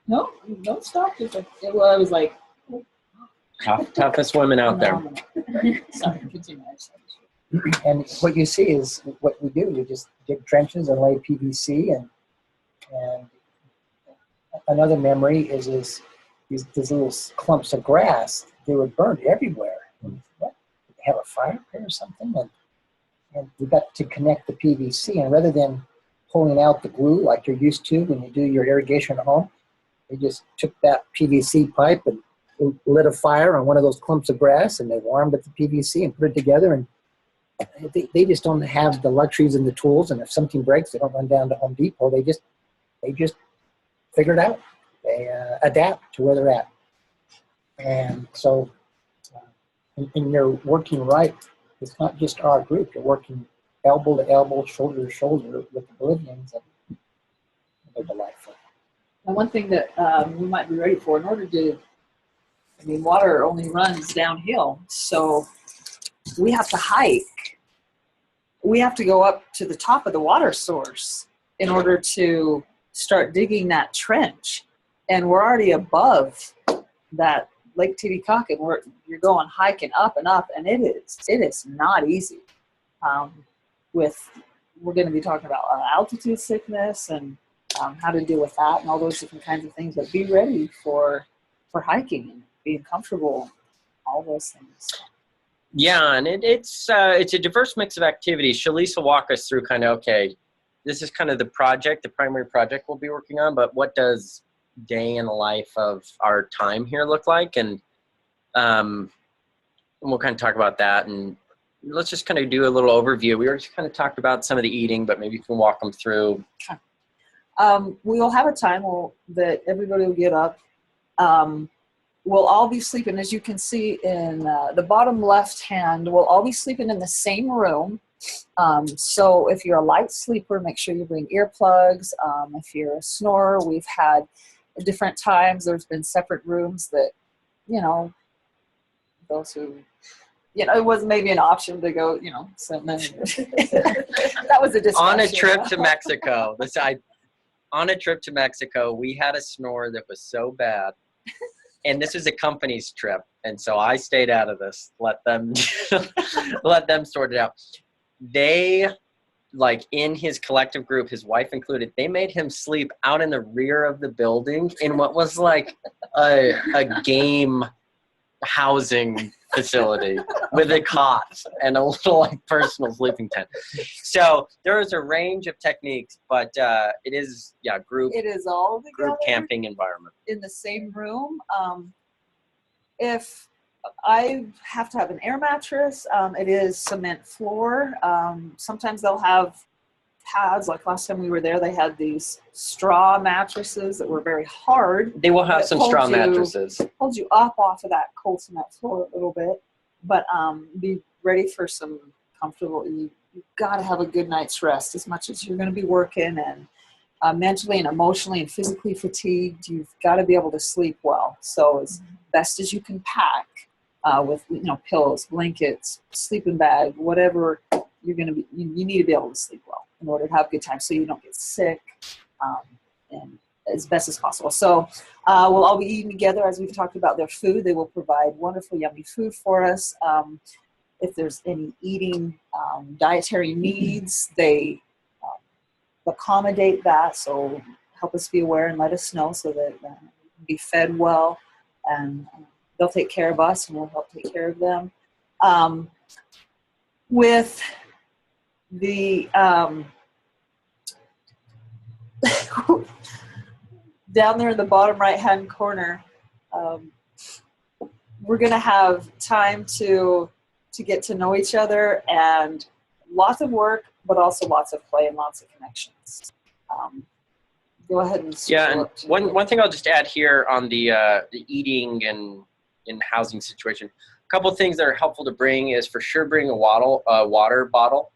No, don't stop. Well, I was like, toughest women out there. Sorry, continue. And what you see is what we do. You just dig trenches and lay PVC. And another memory is these little clumps of grass. They were burned everywhere. What? Did they have a fire pit or something? And we got to connect the PVC. And rather than pulling out the glue like you're used to when you do your irrigation at home, they just took that PVC pipe and lit a fire on one of those clumps of grass, and they warmed up the PVC and put it together. And they just don't have the luxuries and the tools. And if something breaks, they don't run down to Home Depot. They just figure it out. They adapt to where they're at. And so, and you're working right. It's not just our group. You're working elbow to elbow, shoulder to shoulder with the Bolivians, and they're delightful. And one thing that we might be ready for, in order to, water only runs downhill, so we have to hike. We have to go up to the top of the water source in order to start digging that trench. And we're already above that Lake Titicaca, and you're going hiking up and up, and it is not easy. We're going to be talking about altitude sickness and how to deal with that and all those different kinds of things. But be ready for hiking and being comfortable, all those things. Yeah, and it's a diverse mix of activities. Shalise will walk us through kind of, okay, this is kind of the primary project we'll be working on, but what does day in the life of our time here look like? And we'll kind of talk about that, and let's just kind of do a little overview. We already kind of talked about some of the eating, but maybe you can walk them through. We will have a time that everybody will get up. We'll all be sleeping, as you can see in the bottom left hand, we'll all be sleeping in the same room. So if you're a light sleeper, make sure you bring earplugs. If you're a snorer, we've had different times. There's been separate rooms that, those who, it was maybe an option to go, that was a discussion. On a trip to Mexico, on a trip to Mexico, we had a snore that was so bad. And this is a company's trip, and so I stayed out of this. Let them sort it out. They, in his collective group, his wife included, they made him sleep out in the rear of the building in what was like a game housing facility with a cot and a little personal sleeping tent. So there is a range of techniques, but it is group. It is all together group camping environment in the same room. If I have to have an air mattress, it is cement floor. Sometimes they'll have pads. Like last time we were there, they had these straw mattresses that were very hard. They will have some straw mattresses. Hold you up off of that cold cement floor a little bit, but be ready for some comfortable. You've got to have a good night's rest as much as you're going to be working, and mentally and emotionally and physically fatigued, you've got to be able to sleep well. So as best as you can pack with, you know, pillows, blankets, sleeping bag, whatever you're going to be, you need to be able to sleep well in order to have a good time so you don't get sick, and as best as possible. So we'll all be eating together as we've talked about their food. They will provide wonderful, yummy food for us. If there's any eating dietary needs, they accommodate that. So help us be aware and let us know so that we can be fed well, and they'll take care of us and we'll help take care of them. With the down there in the bottom right-hand corner, we're going to have time to get to know each other, and lots of work, but also lots of play and lots of connections. Go ahead and and one thing I'll just add here on the eating and in housing situation. A couple of things that are helpful to bring is for sure bring a water bottle.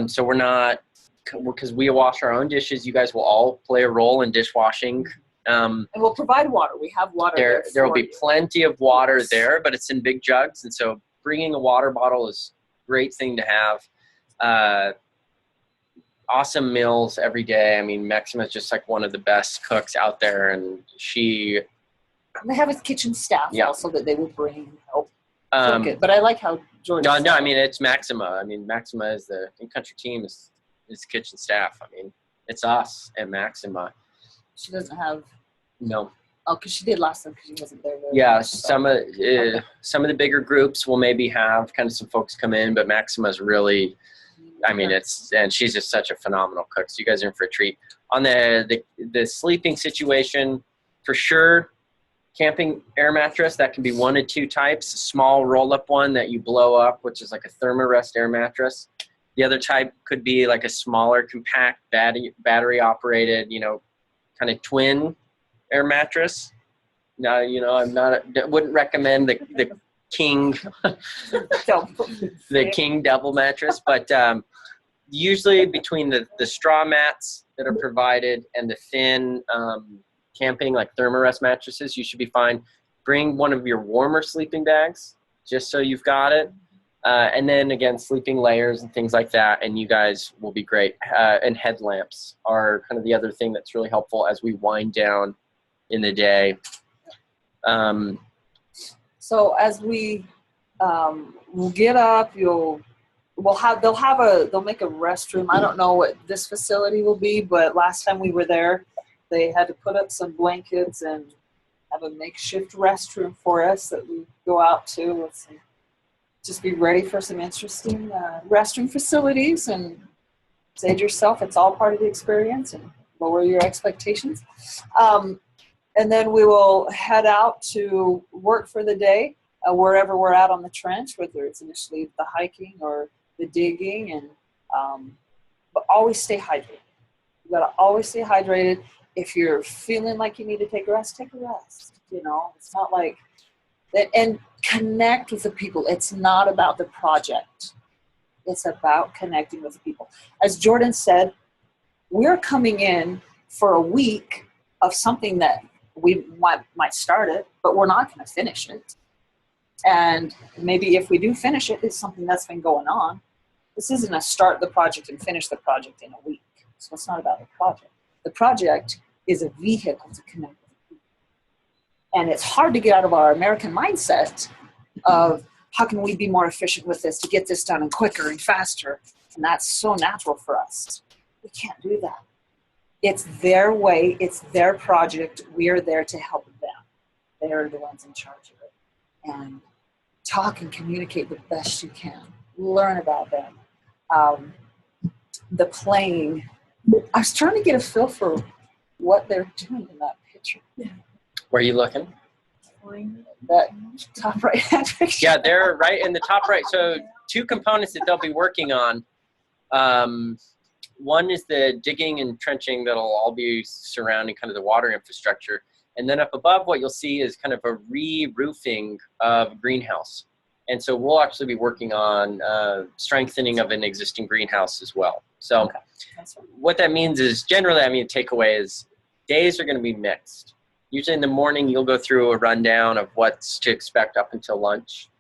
So we're not, because we wash our own dishes, you guys will all play a role in dishwashing. And we'll provide water. We have water there will be plenty of water there, but it's in big jugs. And so bringing a water bottle is a great thing to have. Awesome meals every day. I mean, Maxima is just like one of the best cooks out there, and they have a kitchen staff also that they will bring help. But I like how Jordan. No, I mean it's Maxima. I mean Maxima is the in-country team is kitchen staff. I mean it's us and Maxima. She doesn't have. No. Oh, because she did last time because she wasn't there. Yeah, some of the bigger groups will maybe have kind of some folks come in, but Maxima's really. I mean, and she's just such a phenomenal cook. So you guys are in for a treat. On the sleeping situation, for sure, camping air mattress, that can be one of two types. A small roll-up one that you blow up, which is like a Thermarest air mattress. The other type could be like a smaller, compact, battery-operated, you know, kind of twin air mattress. Now, you know, wouldn't recommend the king the king double mattress, but usually between the straw mats that are provided and the thin camping like Thermarest mattresses, you should be fine. Bring one of your warmer sleeping bags just so you've got it, and then again sleeping layers and things like that, and you guys will be great. And headlamps are kind of the other thing that's really helpful as we wind down in the day. So as we will get up, they'll make a restroom. I don't know what this facility will be, but last time we were there, they had to put up some blankets and have a makeshift restroom for us that we go out to with some, just be ready for some interesting restroom facilities, and say to yourself, it's all part of the experience, and lower your expectations. And then we will head out to work for the day, wherever we're at on the trench, whether it's initially the hiking or the digging, and but always stay hydrated. You gotta always stay hydrated. If you're feeling like you need to take a rest, take a rest. You know, it's not like that. And connect with the people. It's not about the project. It's about connecting with the people. As Jordan said, we're coming in for a week of something that we might start it, but we're not going to finish it. And maybe if we do finish it, it's something that's been going on. This isn't a start the project and finish the project in a week. So it's not about the project. The project is a vehicle to connect with people. And it's hard to get out of our American mindset of how can we be more efficient with this to get this done and quicker and faster. And that's so natural for us. We can't do that. It's their way. It's their project. We are there to help them. They are the ones in charge of it. And talk and communicate the best you can. Learn about them. The playing. I was trying to get a feel for what they're doing in that picture. Where are you looking? That top right hand picture. Yeah, they're right in the top right. So two components that they'll be working on. One is the digging and trenching that'll all be surrounding kind of the water infrastructure. And then up above, what you'll see is kind of a re-roofing of a greenhouse. And so we'll actually be working on strengthening of an existing greenhouse as well. So Okay. That's right. what that means is generally, I mean, takeaway is days are going to be mixed. Usually in the morning, you'll go through a rundown of what's to expect up until lunch.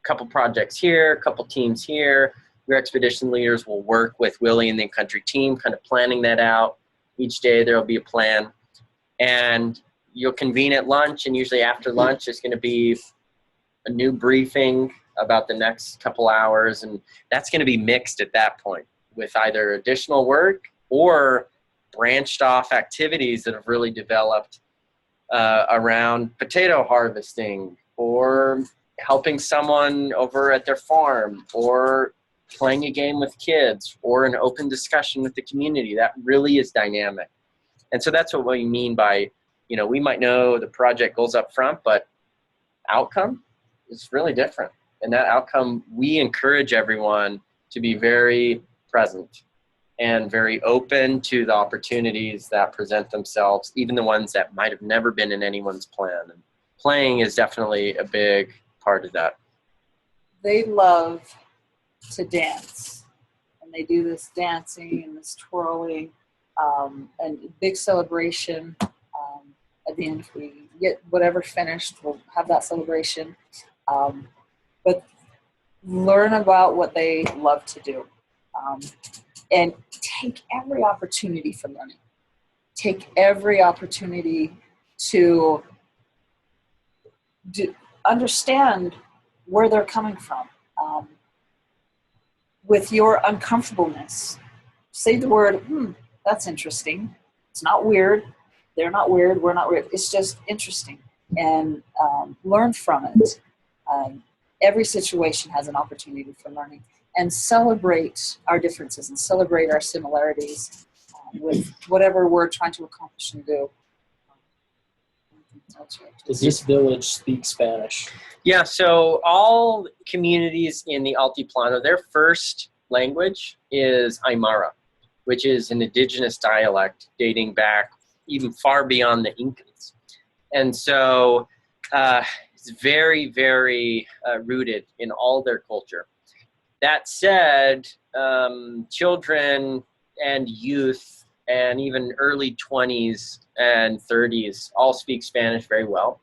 A couple projects here, a couple teams here. Your expedition leaders will work with Willie and the country team, kind of planning that out. Each day there will be a plan. And you'll convene at lunch, and usually after lunch there's going to be a new briefing about the next couple hours, and that's going to be mixed at that point with either additional work or branched off activities that have really developed around potato harvesting, or helping someone over at their farm, or playing a game with kids, or an open discussion with the community. That really is dynamic. And so that's what we mean by, you know, we might know the project goals up front, but outcome is really different. And that outcome, we encourage everyone to be very present and very open to the opportunities that present themselves, even the ones that might have never been in anyone's plan. And playing is definitely a big part of that. They love to dance, and they do this dancing and this twirling, and big celebration. At the end, if we get whatever finished, we'll have that celebration. But learn about what they love to do, and take every opportunity for learning. Take every opportunity to understand where they're coming from. With your uncomfortableness, say the word, that's interesting. It's not weird. They're not weird. We're not weird. It's just interesting. And learn from it. Every situation has an opportunity for learning. And celebrate our differences and celebrate our similarities with whatever we're trying to accomplish and do. Does this village speak Spanish? Yeah, so all communities in the Altiplano, their first language is Aymara, which is an indigenous dialect dating back even far beyond the Incans. And so it's very, very rooted in all their culture. That said, children and youth and even early 20s and 30s all speak Spanish very well.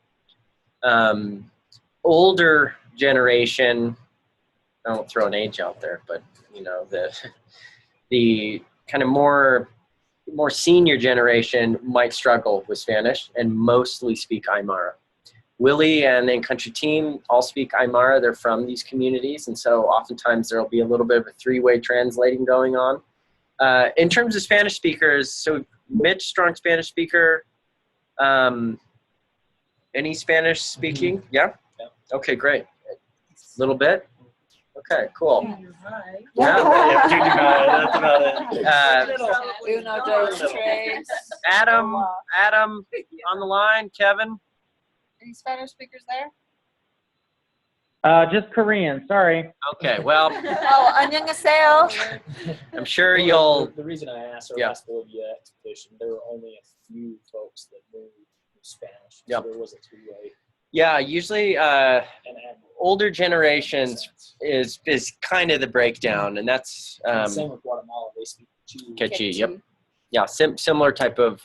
Older generation, I won't throw an age out there, but you know, the kind of more senior generation might struggle with Spanish and mostly speak Aymara. Willie and the in-country team all speak Aymara. They're from these communities, and so oftentimes there'll be a little bit of a three-way translating going on. In terms of Spanish speakers, so Mitch, strong Spanish speaker. Any Spanish speaking? Mm-hmm. Yeah? Yeah. Okay, great. A little bit? Okay, cool. Yeah, junior high, that's about it. Uno, dos, tres. Adam on the line. Kevin? Any Spanish speakers there? Just Korean, sorry. Okay, well, Oh, 안녕하세요. I'm sure Well, you'll... The reason I asked our Yeah. last Bolivia expedition, there were only a few folks that knew Spanish. Yep. So there was a two-way. Yeah, usually And older generations is kind of the breakdown, and that's same with Guatemala. They speak Chi. Quechua, yep. Yeah, similar type of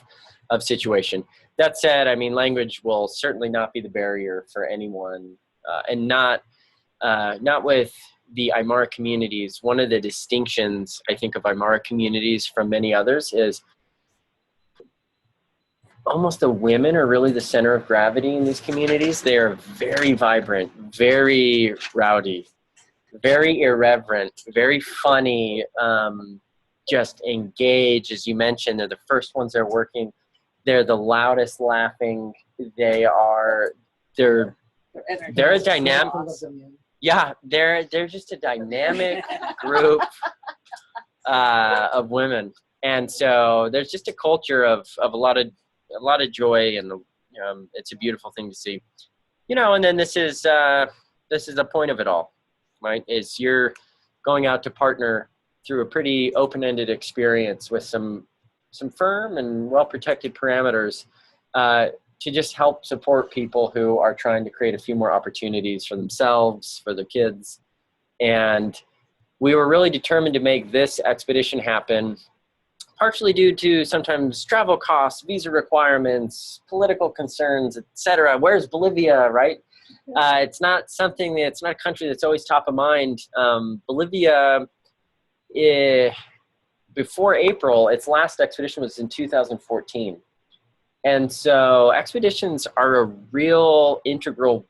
situation. That said, I mean, language will certainly not be the barrier for anyone, and not with the Aymara communities. One of the distinctions, I think, of Aymara communities from many others is almost the women are really the center of gravity in these communities. They are very vibrant, very rowdy, very irreverent, very funny, just engaged. As you mentioned, they're the first ones they're working. They're the loudest laughing. They're a dynamic. Yeah, they're just a dynamic group of women, and so there's just a culture of a lot of joy, and it's a beautiful thing to see. You know, and then this is the point of it all, right? Is you're going out to partner through a pretty open-ended experience with some firm and well-protected parameters to just help support people who are trying to create a few more opportunities for themselves, for their kids. And we were really determined to make this expedition happen, partially due to sometimes travel costs, visa requirements, political concerns, etc. Where's Bolivia, right? It's not something it's not a country that's always top of mind. Bolivia, before April, its last expedition was in 2014. And so expeditions are a real integral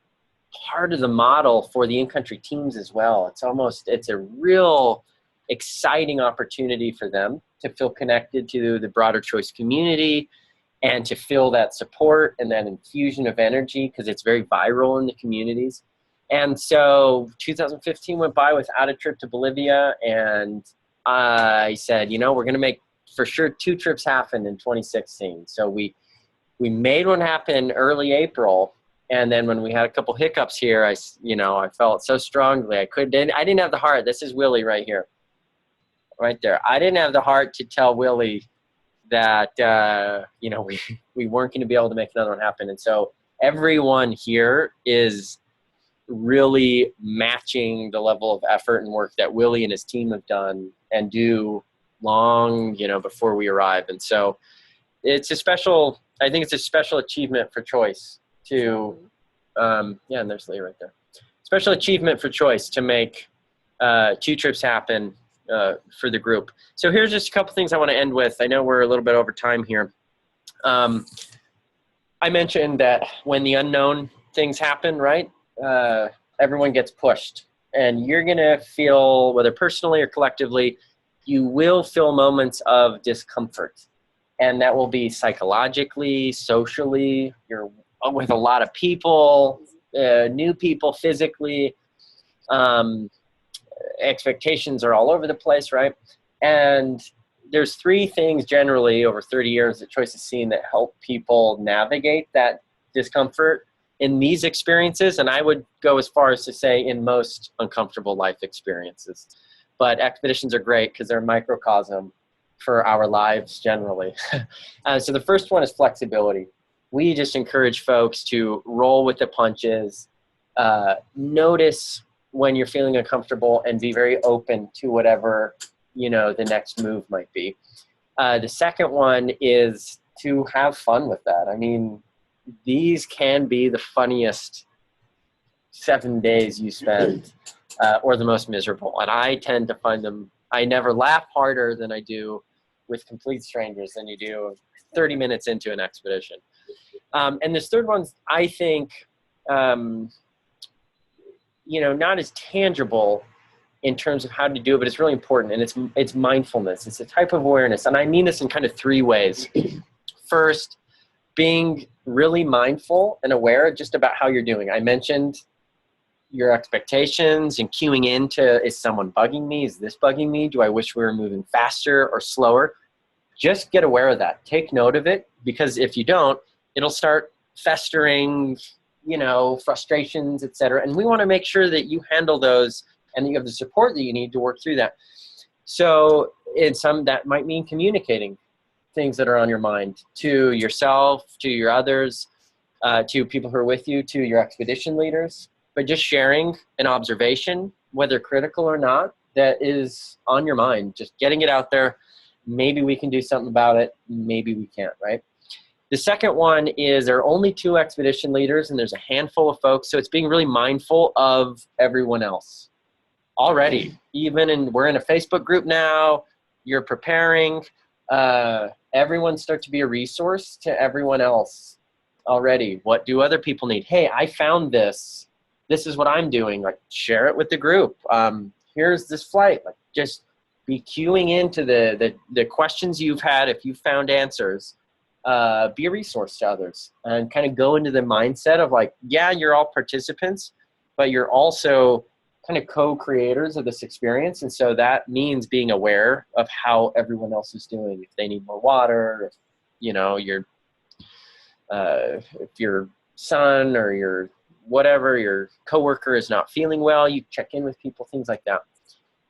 part of the model for the in-country teams as well. It's a real exciting opportunity for them to feel connected to the broader choice community and to feel that support and that infusion of energy, because it's very viral in the communities. And so 2015 went by without a trip to Bolivia, and I said, we're going to make for sure 2 trips happen in 2016. So we made one happen early April, and then when we had a couple hiccups here, I felt so strongly I didn't have the heart. This is Willie right here, right there. I didn't have the heart to tell Willie that we weren't going to be able to make another one happen. And so everyone here is really matching the level of effort and work that Willie and his team have done and do long, before we arrive. And so I think it's a special achievement for Choice to, and there's Lee right there. Special achievement for Choice to make 2 trips happen for the group. So here's just a couple things I want to end with. I know we're a little bit over time here. I mentioned that when the unknown things happen, right, everyone gets pushed. And you're going to feel, whether personally or collectively, you will feel moments of discomfort. And that will be psychologically, socially, you're with a lot of people, new people physically. Expectations are all over the place, right? And there's 3 things generally over 30 years that Choice has seen that help people navigate that discomfort in these experiences. And I would go as far as to say in most uncomfortable life experiences. But expeditions are great because they're a microcosm for our lives generally. So the first one is flexibility. We just encourage folks to roll with the punches, notice when you're feeling uncomfortable, and be very open to whatever, the next move might be. The second one is to have fun with that. I mean, these can be the funniest 7 days you spend, or the most miserable. And I tend to find them, I never laugh harder than I do with complete strangers than you do 30 minutes into an expedition. And this third one's, I think, not as tangible in terms of how to do it, but it's really important. And it's mindfulness. It's a type of awareness. And I mean this in kind of 3 ways. First, being really mindful and aware just about how you're doing. I mentioned your expectations and cueing into, is someone bugging me? Is this bugging me? Do I wish we were moving faster or slower? Just get aware of that. Take note of it, because if you don't, it'll start festering, frustrations, etc. And we want to make sure that you handle those and that you have the support that you need to work through that. So that might mean communicating things that are on your mind to yourself, to your others, to people who are with you, to your expedition leaders, but just sharing an observation, whether critical or not, that is on your mind, just getting it out there. Maybe we can do something about it. Maybe we can't, right? The second one is there are only 2 expedition leaders and there's a handful of folks. So it's being really mindful of everyone else already. We're in a Facebook group now. You're preparing. Everyone start to be a resource to everyone else already. What do other people need? Hey, I found this. This is what I'm doing. Like, share it with the group. Here's this flight. Like, just be queuing into the questions you've had. If you found answers, be a resource to others and kind of go into the mindset of like, yeah, you're all participants, but you're also kind of co-creators of this experience. And so that means being aware of how everyone else is doing. If they need more water, if your son or your whatever, your coworker is not feeling well, you check in with people, things like that.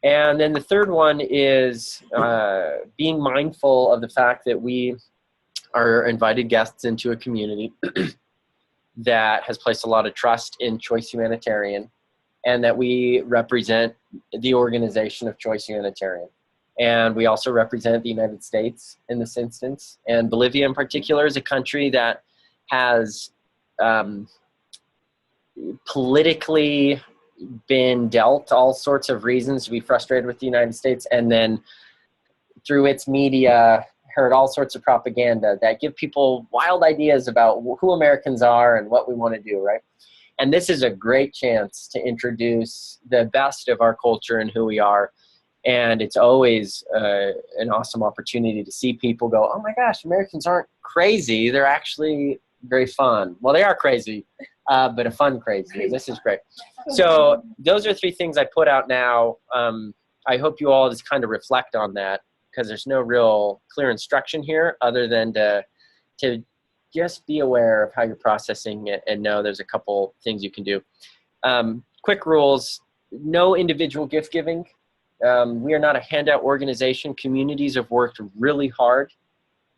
And then the third one is being mindful of the fact that we are invited guests into a community that has placed a lot of trust in Choice Humanitarian, and that we represent the organization of Choice Humanitarian. And we also represent the United States in this instance. And Bolivia in particular is a country that has politically been dealt all sorts of reasons to be frustrated with the United States, and then through its media heard all sorts of propaganda that give people wild ideas about who Americans are and what we want to do, right? And this is a great chance to introduce the best of our culture and who we are. And it's always an awesome opportunity to see people go, oh my gosh, Americans aren't crazy. They're actually very fun. Well, they are crazy, but a fun crazy. This is great. So those are 3 things I put out now. I hope you all just kind of reflect on that, because there's no real clear instruction here other than to just be aware of how you're processing it and know there's a couple things you can do. Quick rules: no individual gift giving. We are not a handout organization. Communities have worked really hard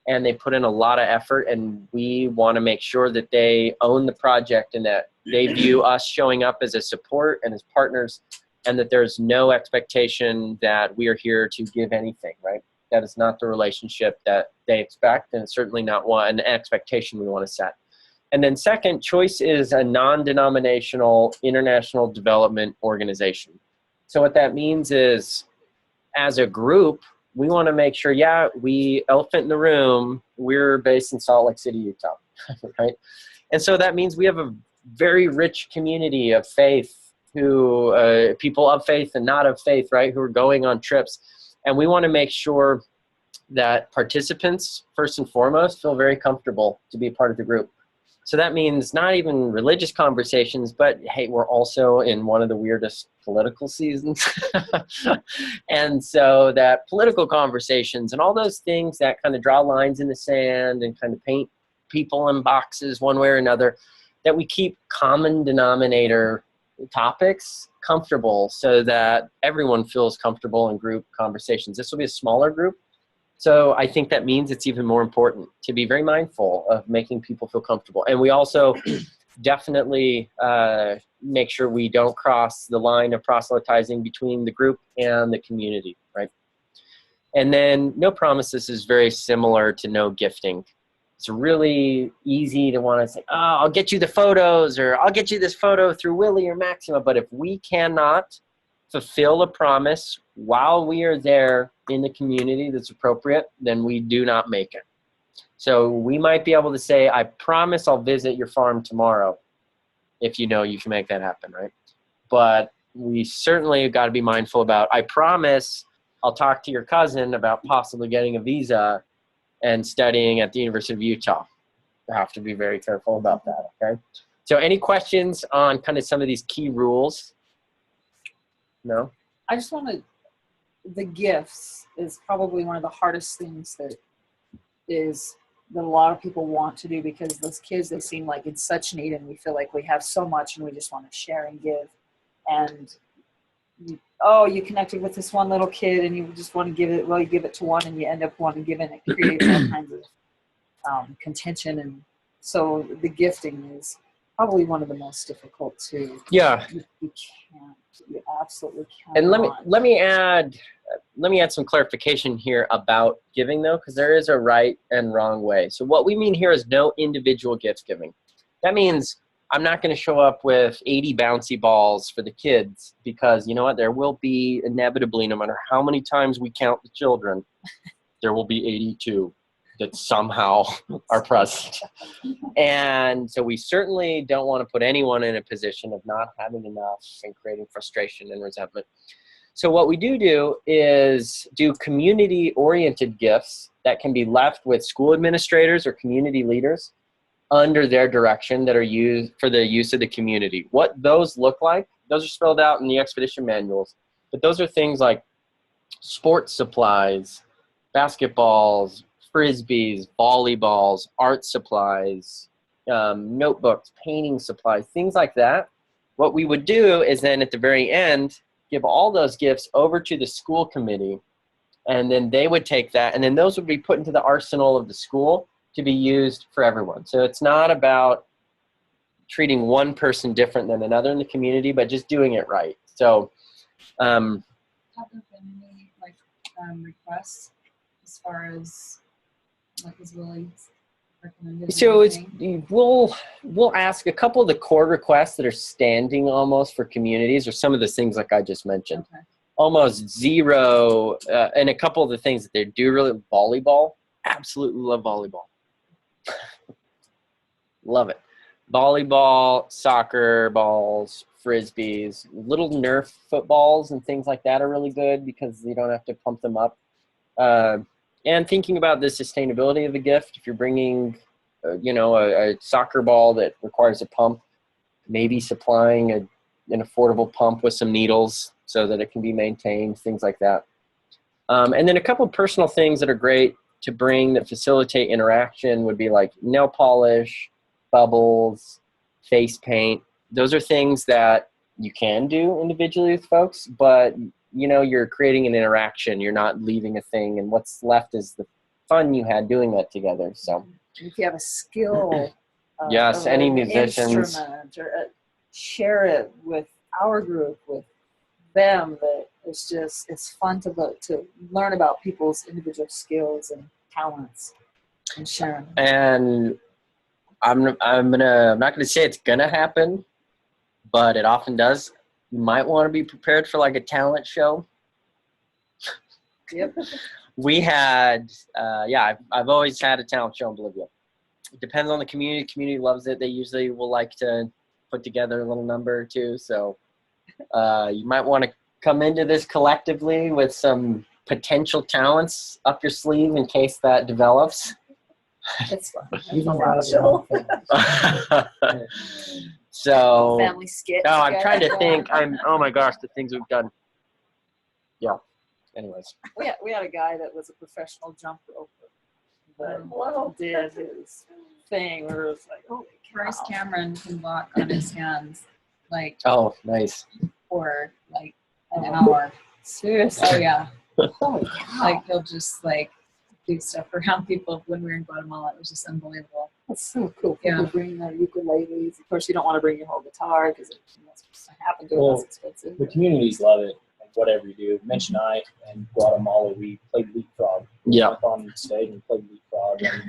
and they put in a lot of effort, and we want to make sure that they own the project and that they view us showing up as a support and as partners, and that there's no expectation that we are here to give anything, right? That is not the relationship that they expect, and it's certainly not an expectation we want to set. And then second, Choice is a non-denominational international development organization. So what that means is, as a group, we want to make sure, elephant in the room, we're based in Salt Lake City, Utah, right? And so that means we have a very rich community of faith, people of faith and not of faith, right, who are going on trips. And we want to make sure that participants, first and foremost, feel very comfortable to be a part of the group. So that means not even religious conversations, but hey, we're also in one of the weirdest political seasons. And so that political conversations and all those things that kind of draw lines in the sand and kind of paint people in boxes one way or another, that we keep common denominator topics comfortable so that everyone feels comfortable in group conversations. This will be a smaller group. So I think that means it's even more important to be very mindful of making people feel comfortable. And we also definitely make sure we don't cross the line of proselytizing between the group and the community, right? And then no promises is very similar to no gifting. It's really easy to want to say, oh, I'll get you the photos, or I'll get you this photo through Willie or Maxima. But if we cannot fulfill a promise while we are there in the community that's appropriate, then we do not make it. So we might be able to say, I promise I'll visit your farm tomorrow, if you know you can make that happen, right? But we certainly got to be mindful about, I promise I'll talk to your cousin about possibly getting a visa and studying at the University of Utah. I have to be very careful about that, okay? So any questions on kind of some of these key rules? No? I just want to, the gifts is probably one of the hardest things that a lot of people want to do, because those kids, they seem like in such need, and we feel like we have so much and we just want to share and give. And you connected with this one little kid and you just want to give it, well, you give it to one and you end up wanting to give it, and it creates all kinds of contention. And so the gifting is probably one of the most difficult to. Yeah. You absolutely can't. And let me add some clarification here about giving, though, because there is a right and wrong way. So what we mean here is no individual gift giving. That means I'm not going to show up with 80 bouncy balls for the kids, because you know what? There will be inevitably, no matter how many times we count the children, there will be 82 that somehow are present. And so we certainly don't want to put anyone in a position of not having enough and creating frustration and resentment. So what we do is do community-oriented gifts that can be left with school administrators or community leaders under their direction, that are used for the use of the community. What those look like, those are spelled out in the expedition manuals. But those are things like sports supplies, basketballs, frisbees, volleyballs, art supplies, notebooks, painting supplies, things like that. What we would do is then at the very end, give all those gifts over to the school committee, and then they would take that, and then those would be put into the arsenal of the school to be used for everyone. So it's not about treating one person different than another in the community, but just doing it right. So, Have there been any like requests as far as like is Willie recommended? so it's we'll ask a couple of the core requests that are standing almost for communities, or some of the things like I just mentioned. Okay. Almost zero, and a couple of the things that they do really, volleyball. Absolutely love volleyball. Love it. Volleyball, soccer balls, frisbees, little Nerf footballs and things like that are really good because you don't have to pump them up. And thinking about the sustainability of the gift, if you're bringing, a soccer ball that requires a pump, maybe supplying an affordable pump with some needles so that it can be maintained, things like that. And then a couple of personal things that are great to bring that facilitate interaction would be like nail polish, bubbles, face paint. Those are things that you can do individually with folks, but you're creating an interaction. You're not leaving a thing, and what's left is the fun you had doing that together. So If you have a skill, yes, of any an musicians. instrument, or share it with our group, with them. That it's fun to learn about people's individual skills and talents and share them. And I'm not gonna say it's gonna happen, but it often does. You might want to be prepared for like a talent show. Yep. We had, I've always had a talent show in Bolivia. It depends on the community. The community loves it. They usually will like to put together a little number or two. So you might want to come into this collectively with some potential talents up your sleeve in case that develops. It's fun. Even guys are all fans. So, Family skit. no, I'm together. trying to think. Oh my gosh, the things we've done. Yeah. Anyways. We had a guy that was a professional jump roper that did his thing where it was like, holy cow. Bryce Cameron can walk on his hands like Oh, nice. for like an hour. Seriously. Oh yeah. Holy cow. Like he'll just like do stuff around people. When we were in Guatemala, it was just unbelievable. That's so cool. People Yeah. bring their ukuleles. Of course, you don't want to bring your whole guitar because it's supposed to happen to it. Well, That's expensive. The communities love it. Like whatever you do. Mitch and I in Guatemala, we played leapfrog. We Yeah. went up on stage and played leapfrog. And,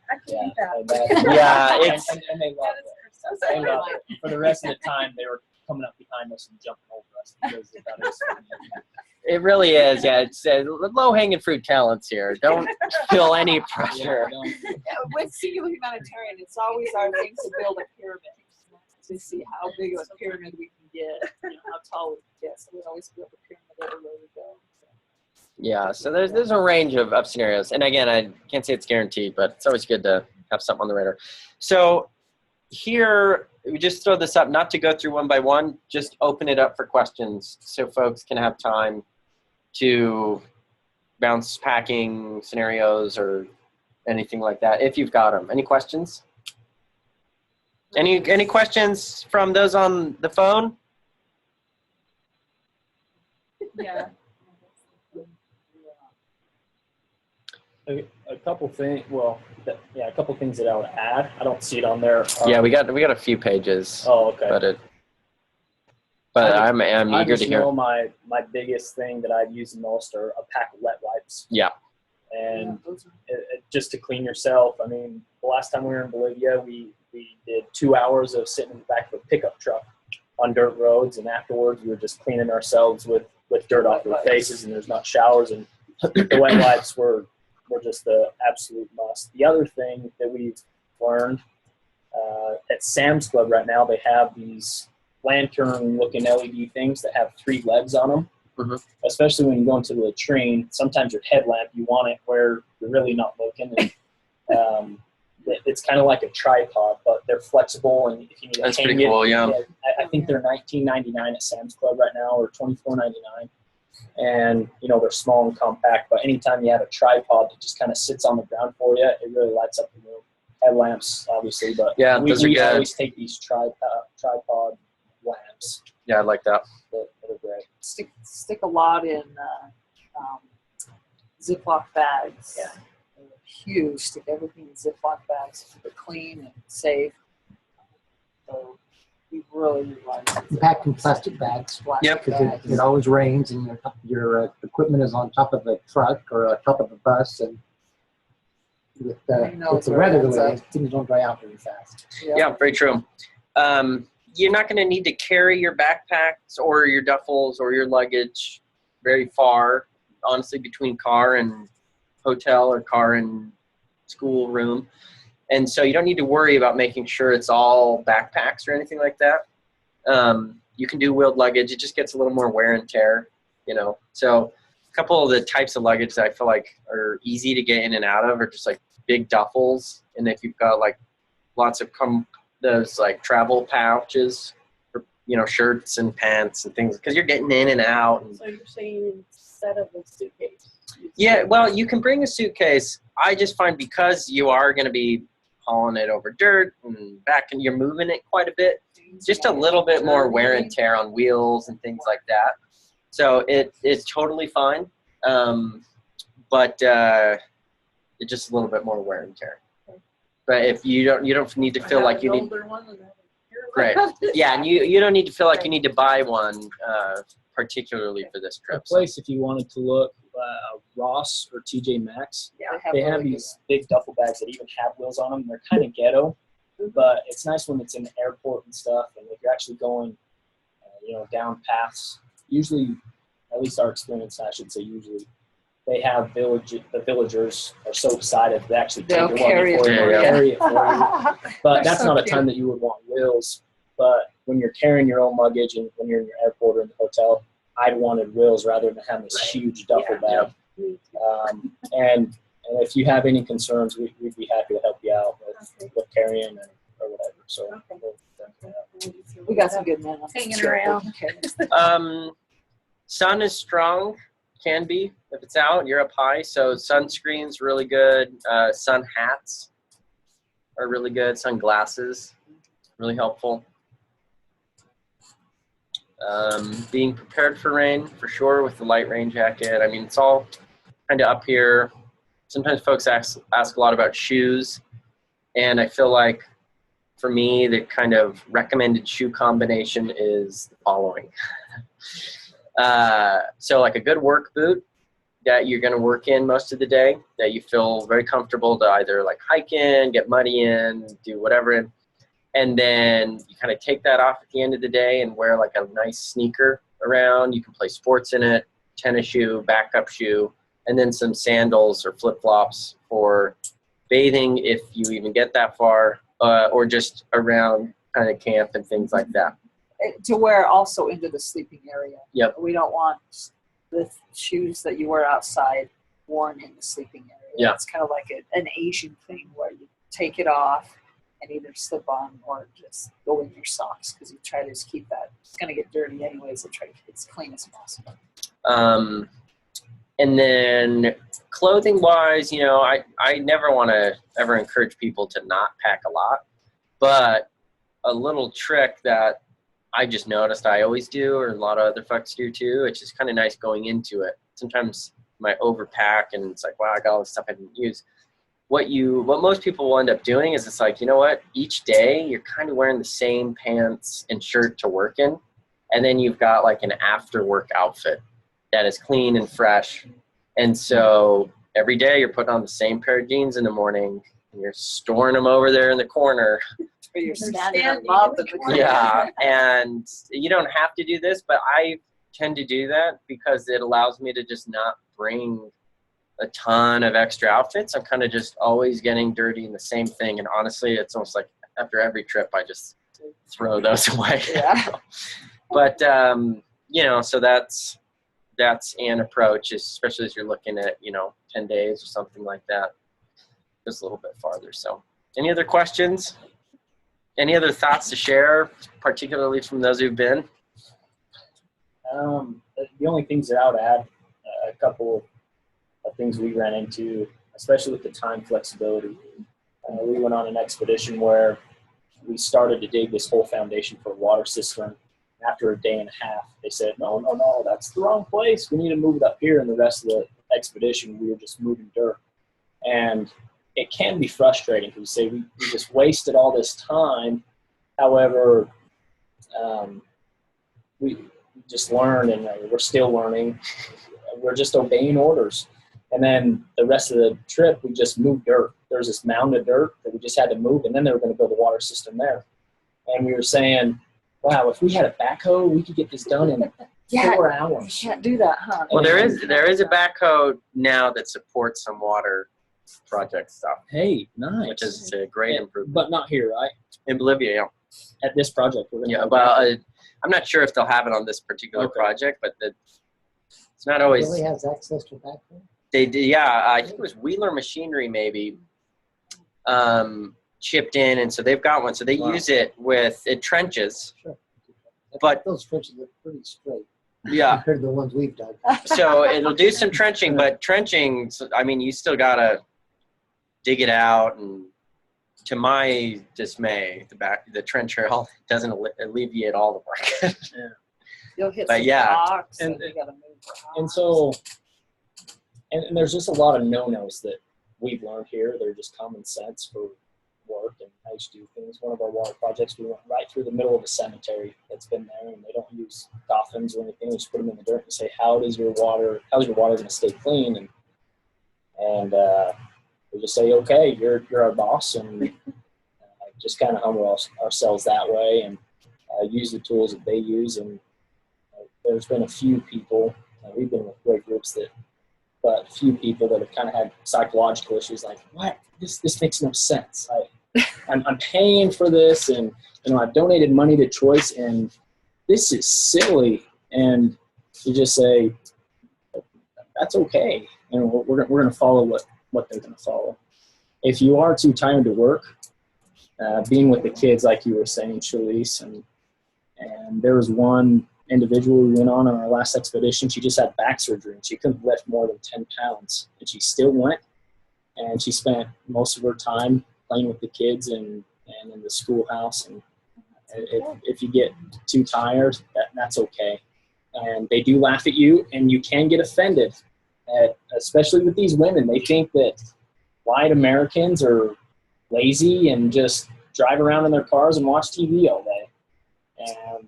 I can do that. and that- Yeah, it's- and they loved it. So They loved it. For the rest of the time, they were coming up behind us and jumping over us because they thought it was funny. It really is. Yeah, it's low-hanging fruit talents here. Don't feel any pressure. Yeah, With Singular Humanitarian, it's always our thing to build a pyramid to see how big of a pyramid we can get, how tall we can get. So we always build a pyramid everywhere we go. Yeah, so there's a range of scenarios. And again, I can't say it's guaranteed, but it's always good to have something on the radar. So here, we just throw this up, not to go through one by one, just open it up for questions so folks can have time to bounce packing scenarios or anything like that, if you've got them. Any questions? Any questions from those on the phone? Yeah. A couple things. Well, a couple things that I would add. I don't see it on there. Yeah, we got a few pages. Oh, okay. But I'm I eager to just hear. know my biggest thing that I've used the most are a pack of wet wipes. Yeah. And just to clean yourself. I mean, the last time we were in Bolivia, we did 2 hours of sitting in the back of a pickup truck on dirt roads, and afterwards we were just cleaning ourselves with dirt off our faces, and there's not showers, and the wet wipes were just the absolute must. The other thing that we've learned at Sam's Club right now, they have these lantern-looking LED things that have 3 legs on them. Mm-hmm. Especially when you go into the latrine, sometimes your headlamp, you want it where you're really not looking. And, it's kind of like a tripod, but they're flexible, and if you need to That's hang pretty cool, yeah. I think they're $19.99 at Sam's Club right now, or $24.99. And they're small and compact, but anytime you have a tripod that just kind of sits on the ground for you, it really lights up the room. Headlamps, obviously, but Yeah, we those are good. always take these tripod lamps Yeah, I like that. that are great. Stick a lot in Ziploc bags. Yeah. huge. Stick everything in Ziploc bags, keep it clean and safe. So we really utilize it. Packed in plastic bags. Yep. Because it always rains and your equipment is on top of a truck or on top of a bus, and with the weather the way it is, things don't dry out very fast. Yeah, very true. You're not going to need to carry your backpacks or your duffels or your luggage very far, honestly, between car and hotel or car and school room. And so you don't need to worry about making sure it's all backpacks or anything like that. You can do wheeled luggage. It just gets a little more wear and tear, So a couple of the types of luggage that I feel like are easy to get in and out of are just like big duffels. And if you've got like lots of those like travel pouches for, shirts and pants and things, because you're getting in and out. And, so you're saying instead of a suitcase? Yeah, well, you can bring a suitcase. I just find because you are going to be hauling it over dirt and back, and you're moving it quite a bit, just a little bit more wear and tear on wheels and things like that. So it's totally fine, but it's just a little bit more wear and tear. But if you don't need to feel like you need. Great. Yeah, and you don't need to feel like you need to buy one particularly for this trip. A place if you wanted to look, Ross or TJ Maxx. Yeah, they have these big duffel bags that even have wheels on them. They're kind of ghetto, but it's nice when it's in the airport and stuff. And if you're actually going, down paths, usually, at least our experience, I should say, usually, they have the villagers are so excited they actually take it carry for you. Carry it for you. But that's so not a cute. time that you would want wheels. But when you're carrying your own luggage and when you're in your airport or in the hotel, I'd wanted wheels rather than having this huge duffel bag. And if you have any concerns, we'd be happy to help you out with carrying or whatever. So We got some good men hanging around. Sun is strong, can be if it's out. You're up high, so sunscreen's really good. Sun hats are really good. Sunglasses, really helpful. Being prepared for rain, for sure, with the light rain jacket. I mean, it's all kind of up here. Sometimes folks ask a lot about shoes, and I feel like for me, the kind of recommended shoe combination is the following. So like a good work boot that you're going to work in most of the day, that you feel very comfortable to either like hike in, get muddy in, do whatever in. And then you kind of take that off at the end of the day and wear like a nice sneaker around. You can play sports in it, tennis shoe, backup shoe, and then some sandals or flip-flops for bathing if you even get that far, or just around kind of camp and things like that. To wear also into the sleeping area. Yep. We don't want the shoes that you wear outside worn in the sleeping area. Yeah. It's kind of like an Asian thing where you take it off and either slip on or just go in your socks because you try to just keep that. It's going to get dirty anyways, so try to keep it as clean as possible. And then clothing-wise, I never want to ever encourage people to not pack a lot, but a little trick that I just noticed I always do, or a lot of other folks do too, it's just kind of nice going into it. Sometimes you might overpack and it's like, wow, I got all this stuff I didn't use. What most people will end up doing is it's like, you know what, each day you're kind of wearing the same pants and shirt to work in, and then you've got like an after work outfit that is clean and fresh. And so every day you're putting on the same pair of jeans in the morning and you're storing them over there in the corner. Or you're standing them up at the corner. Yeah, and you don't have to do this, but I tend to do that because it allows me to just not bring a ton of extra outfits. I'm kind of just always getting dirty in the same thing. And honestly, it's almost like after every trip, I just throw those away. Yeah. But, so that's an approach, especially as you're looking at, 10 days or something like that. Just a little bit farther. So any other questions? Any other thoughts to share, particularly from those who've been? The only things that I would add, a couple of things we ran into, especially with the time flexibility. We went on an expedition where we started to dig this whole foundation for a water cistern. After a day and a half, they said, no, that's the wrong place. We need to move it up here. And the rest of the expedition, we were just moving dirt. And it can be frustrating because we say we just wasted all this time. However, we just learned, and we're still learning. We're just obeying orders. And then the rest of the trip, we just moved dirt. There's this mound of dirt that we just had to move, and then they were going to build a water system there. And we were saying, wow, if we had a backhoe, we could get this done in 4 hours. You can't do that, huh? Well, there is a backhoe now that supports some water project stuff. Hey, nice. Which is a great improvement. But not here, right? In Bolivia, yeah. At this project, we're going to. Yeah, well, I'm not sure if they'll have it on this particular project, but it's not always. Really has access to backhoe? They do, yeah. I think it was Wheeler Machinery maybe chipped in, and so they've got one. So they use it with trenches. Sure. But those trenches look pretty straight. Yeah. Compared to the ones we've done. So it'll do some trenching, but trenching, I mean, you still gotta dig it out, and to my dismay, the trencher doesn't alleviate all the work. Yeah. You'll hit but some yeah, rocks and you gotta move the rocks. And so, and there's just a lot of no-nos that we've learned here. They're just common sense for work and how you do things. One of our water projects, we went right through the middle of a cemetery that's been there, and they don't use coffins or anything. They just put them in the dirt and say, how's your water going to stay clean? And we just say, okay, you're our boss, and just kind of humble ourselves that way, and use the tools that they use. And there's been a few people, we've been with great groups but a few people that have kind of had psychological issues, like, what? This makes no sense. I'm paying for this, and I've donated money to Choice, and this is silly. And you just say, that's okay. And we're going to follow what they're going to follow. If you are too tired to work, being with the kids, like you were saying, Shalise, and there was one individual we went on our last expedition. She just had back surgery, and she couldn't lift more than 10 pounds, and she still went, and she spent most of her time playing with the kids and in the schoolhouse. And if you get too tired, that's okay. And they do laugh at you, and you can get offended, especially with these women. They think that white Americans are lazy and just drive around in their cars and watch TV all day. And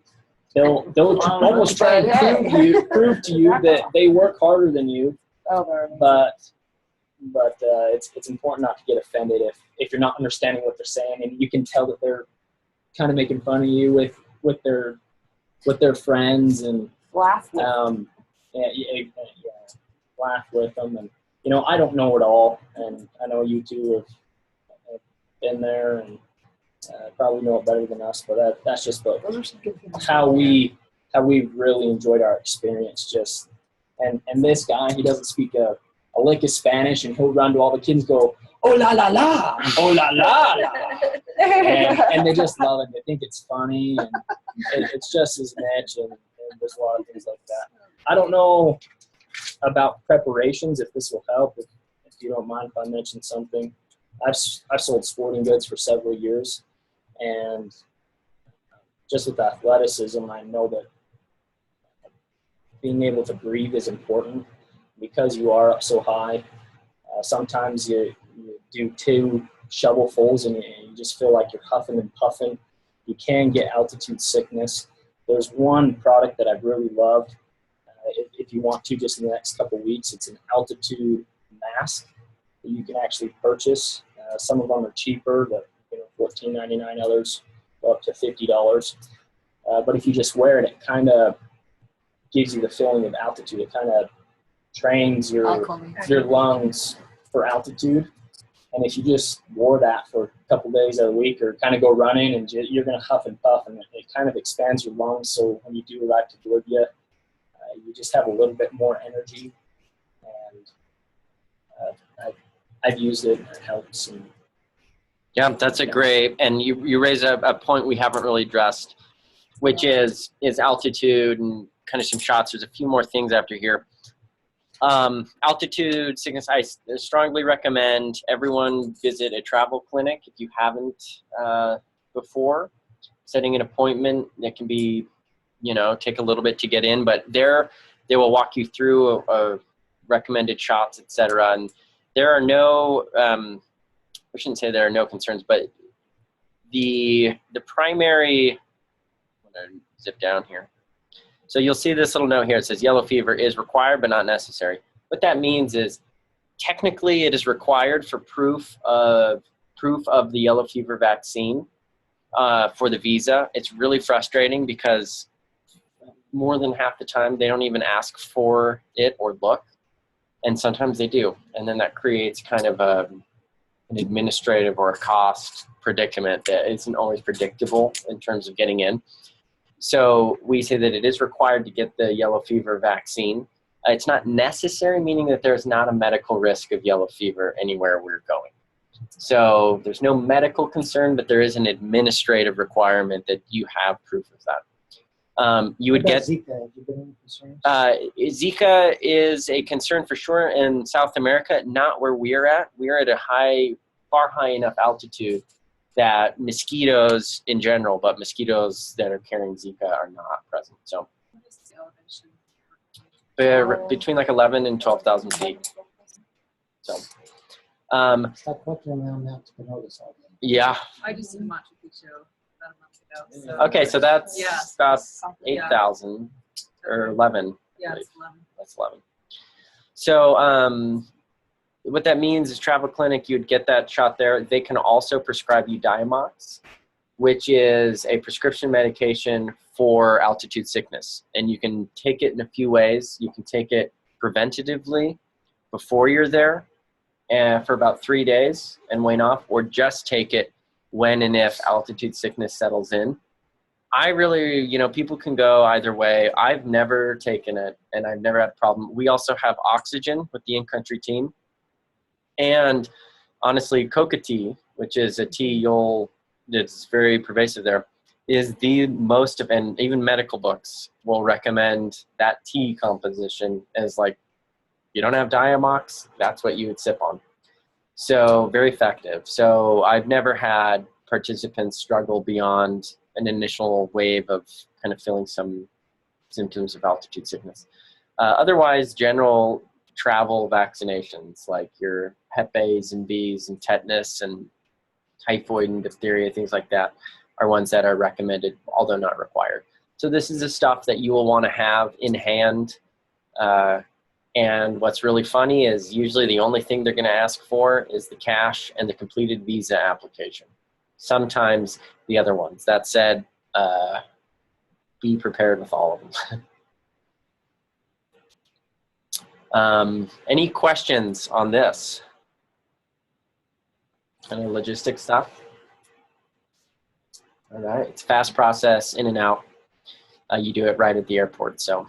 they'll almost try and prove to you that they work harder than you. But it's important not to get offended if you're not understanding what they're saying, and you can tell that they're kind of making fun of you with their friends, and laugh with them. Laugh with them. And I don't know it all, and I know you two have been there and probably know it better than us. But that's just how we've really enjoyed our experience. Just and this guy, he doesn't speak a lick of Spanish, and he'll run to all the kids and go, "Oh la la la, oh la la la," and they just love it. They think it's funny, and it's just his niche, and there's a lot of things like that. I don't know about preparations, if this will help. If you don't mind if I mention something, I've sold sporting goods for several years, and just with athleticism, I know that being able to breathe is important. Because you are up so high, sometimes you do 2 shovelfuls and you just feel like you're huffing and puffing. You can get altitude sickness. There's one product that I've really loved. If you want to, just in the next couple weeks, it's an altitude mask that you can actually purchase. Some of them are cheaper, $14.99. Others go up to $50. But if you just wear it, it kind of gives you the feeling of altitude. It kind of trains your lungs for altitude. And if you just wore that for a couple days of the week, or kind of go running, and you're going to huff and puff, and it kind of expands your lungs. So when you do arrive to Bolivia, you just have a little bit more energy. And I've used it, and it helps. And yeah, that's a great, and you raise a point we haven't really addressed, which is altitude and kind of some shots. There's a few more things after here. Altitude sickness, I strongly recommend everyone visit a travel clinic if you haven't before. Setting an appointment, it can be, take a little bit to get in, but they will walk you through recommended shots, etc. And there are no shouldn't say there are no concerns, but the primary, I'm gonna zip down here. So you'll see this little note here. It says yellow fever is required but not necessary. What that means is technically it is required for proof of the yellow fever vaccine for the visa. It's really frustrating because more than half the time they don't even ask for it or look, and sometimes they do, and then that creates kind of an administrative or a cost predicament that isn't always predictable in terms of getting in. So we say that it is required to get the yellow fever vaccine. It's not necessary, meaning that there's not a medical risk of yellow fever anywhere we're going. So there's no medical concern, but there is an administrative requirement that you have proof of that. You would get Zika. Have you been any concerns? Zika is a concern for sure in South America, not where we're at. We're at a far high enough altitude that mosquitoes in general, but mosquitoes that are carrying Zika are not present. So between like 11 and 12,000 feet. So Stop walking around Mount Spinoza all day. yeah. I just did Machu Picchu about a month ago. So Okay, so that's yeah, about yeah. 8,000 or 11. Yeah, it's 11. That's 11. So what that means is travel clinic, you'd get that shot there. They can also prescribe you Diamox, which is a prescription medication for altitude sickness. And you can take it in a few ways. You can take it preventatively before you're there for about 3 days and wane off, or just take it when and if altitude sickness settles in. I really, people can go either way. I've never taken it, and I've never had a problem. We also have oxygen with the in-country team. And honestly, coca tea, which is a tea that's very pervasive there, is the most of, and even medical books will recommend that tea composition as like, you don't have Diamox, that's what you would sip on. So very effective. So I've never had participants struggle beyond an initial wave of kind of feeling some symptoms of altitude sickness. Otherwise, general travel vaccinations like your Hep A's and B's and tetanus and typhoid and diphtheria, things like that, are ones that are recommended, although not required. So this is the stuff that you will want to have in hand. And what's really funny is usually the only thing they're going to ask for is the cash and the completed visa application. Sometimes the other ones. That said, be prepared with all of them. Any questions on this? Any logistic stuff? All right, it's fast process, in and out. You do it right at the airport, so.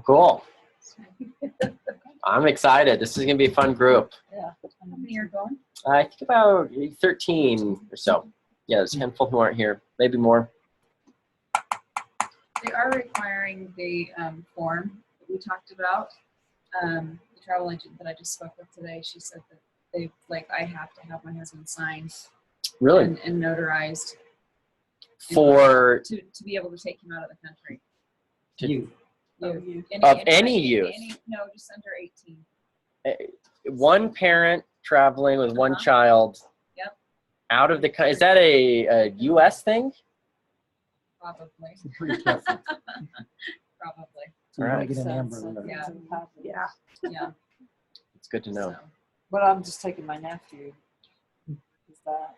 Cool. I'm excited. This is going to be a fun group. Yeah. How many are going? I think about 13 or so. Yeah, there's a handful who aren't here, maybe more. They are requiring the form that we talked about. The travel agent that I just spoke with today, she said that I have to have my husband sign. Really? And notarized. For to be able to take him out of the country. You. Any youth? No, just under 18. One parent traveling with one child. Yep. Out of the country. Is that a U.S. thing? Probably. Pretty careful. Probably. So you All right. want to get an Amber Alert. Yeah. Yeah. Yeah. It's good to know. So, But I'm just taking my nephew. Is that?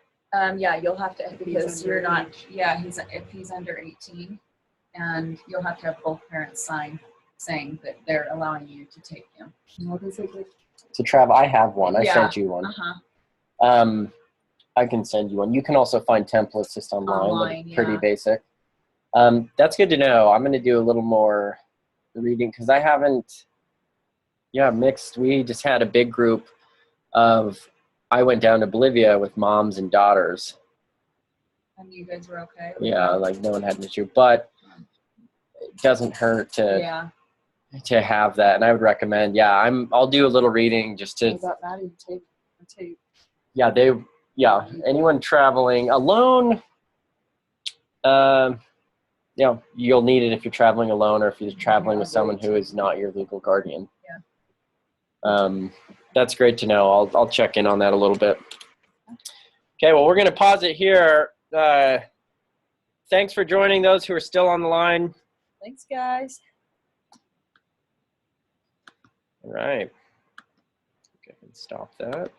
yeah, you'll have to, because He's you're not, underage. yeah, if he's under 18, and you'll have to have both parents sign saying that they're allowing you to take him. What is it? So Trav, I have one. I Yeah. sent you one. Uh-huh. I can send you one. You can also find templates just online. Online, They're pretty yeah. basic. That's good to know. I'm going to do a little more reading because I haven't, mixed. We just had a big group I went down to Bolivia with moms and daughters. And you guys were okay? Yeah, like no one had an issue, but it doesn't hurt to have that. And I would recommend, I'll do a little reading just to, What about Maddie? Tape. anyone traveling alone, you'll need it if you're traveling alone or if you're traveling with someone who is not your legal guardian. Yeah. That's great to know. I'll check in on that a little bit. Okay, well, we're going to pause it here. Thanks for joining those who are still on the line. Thanks, guys. All right. Go ahead and stop that.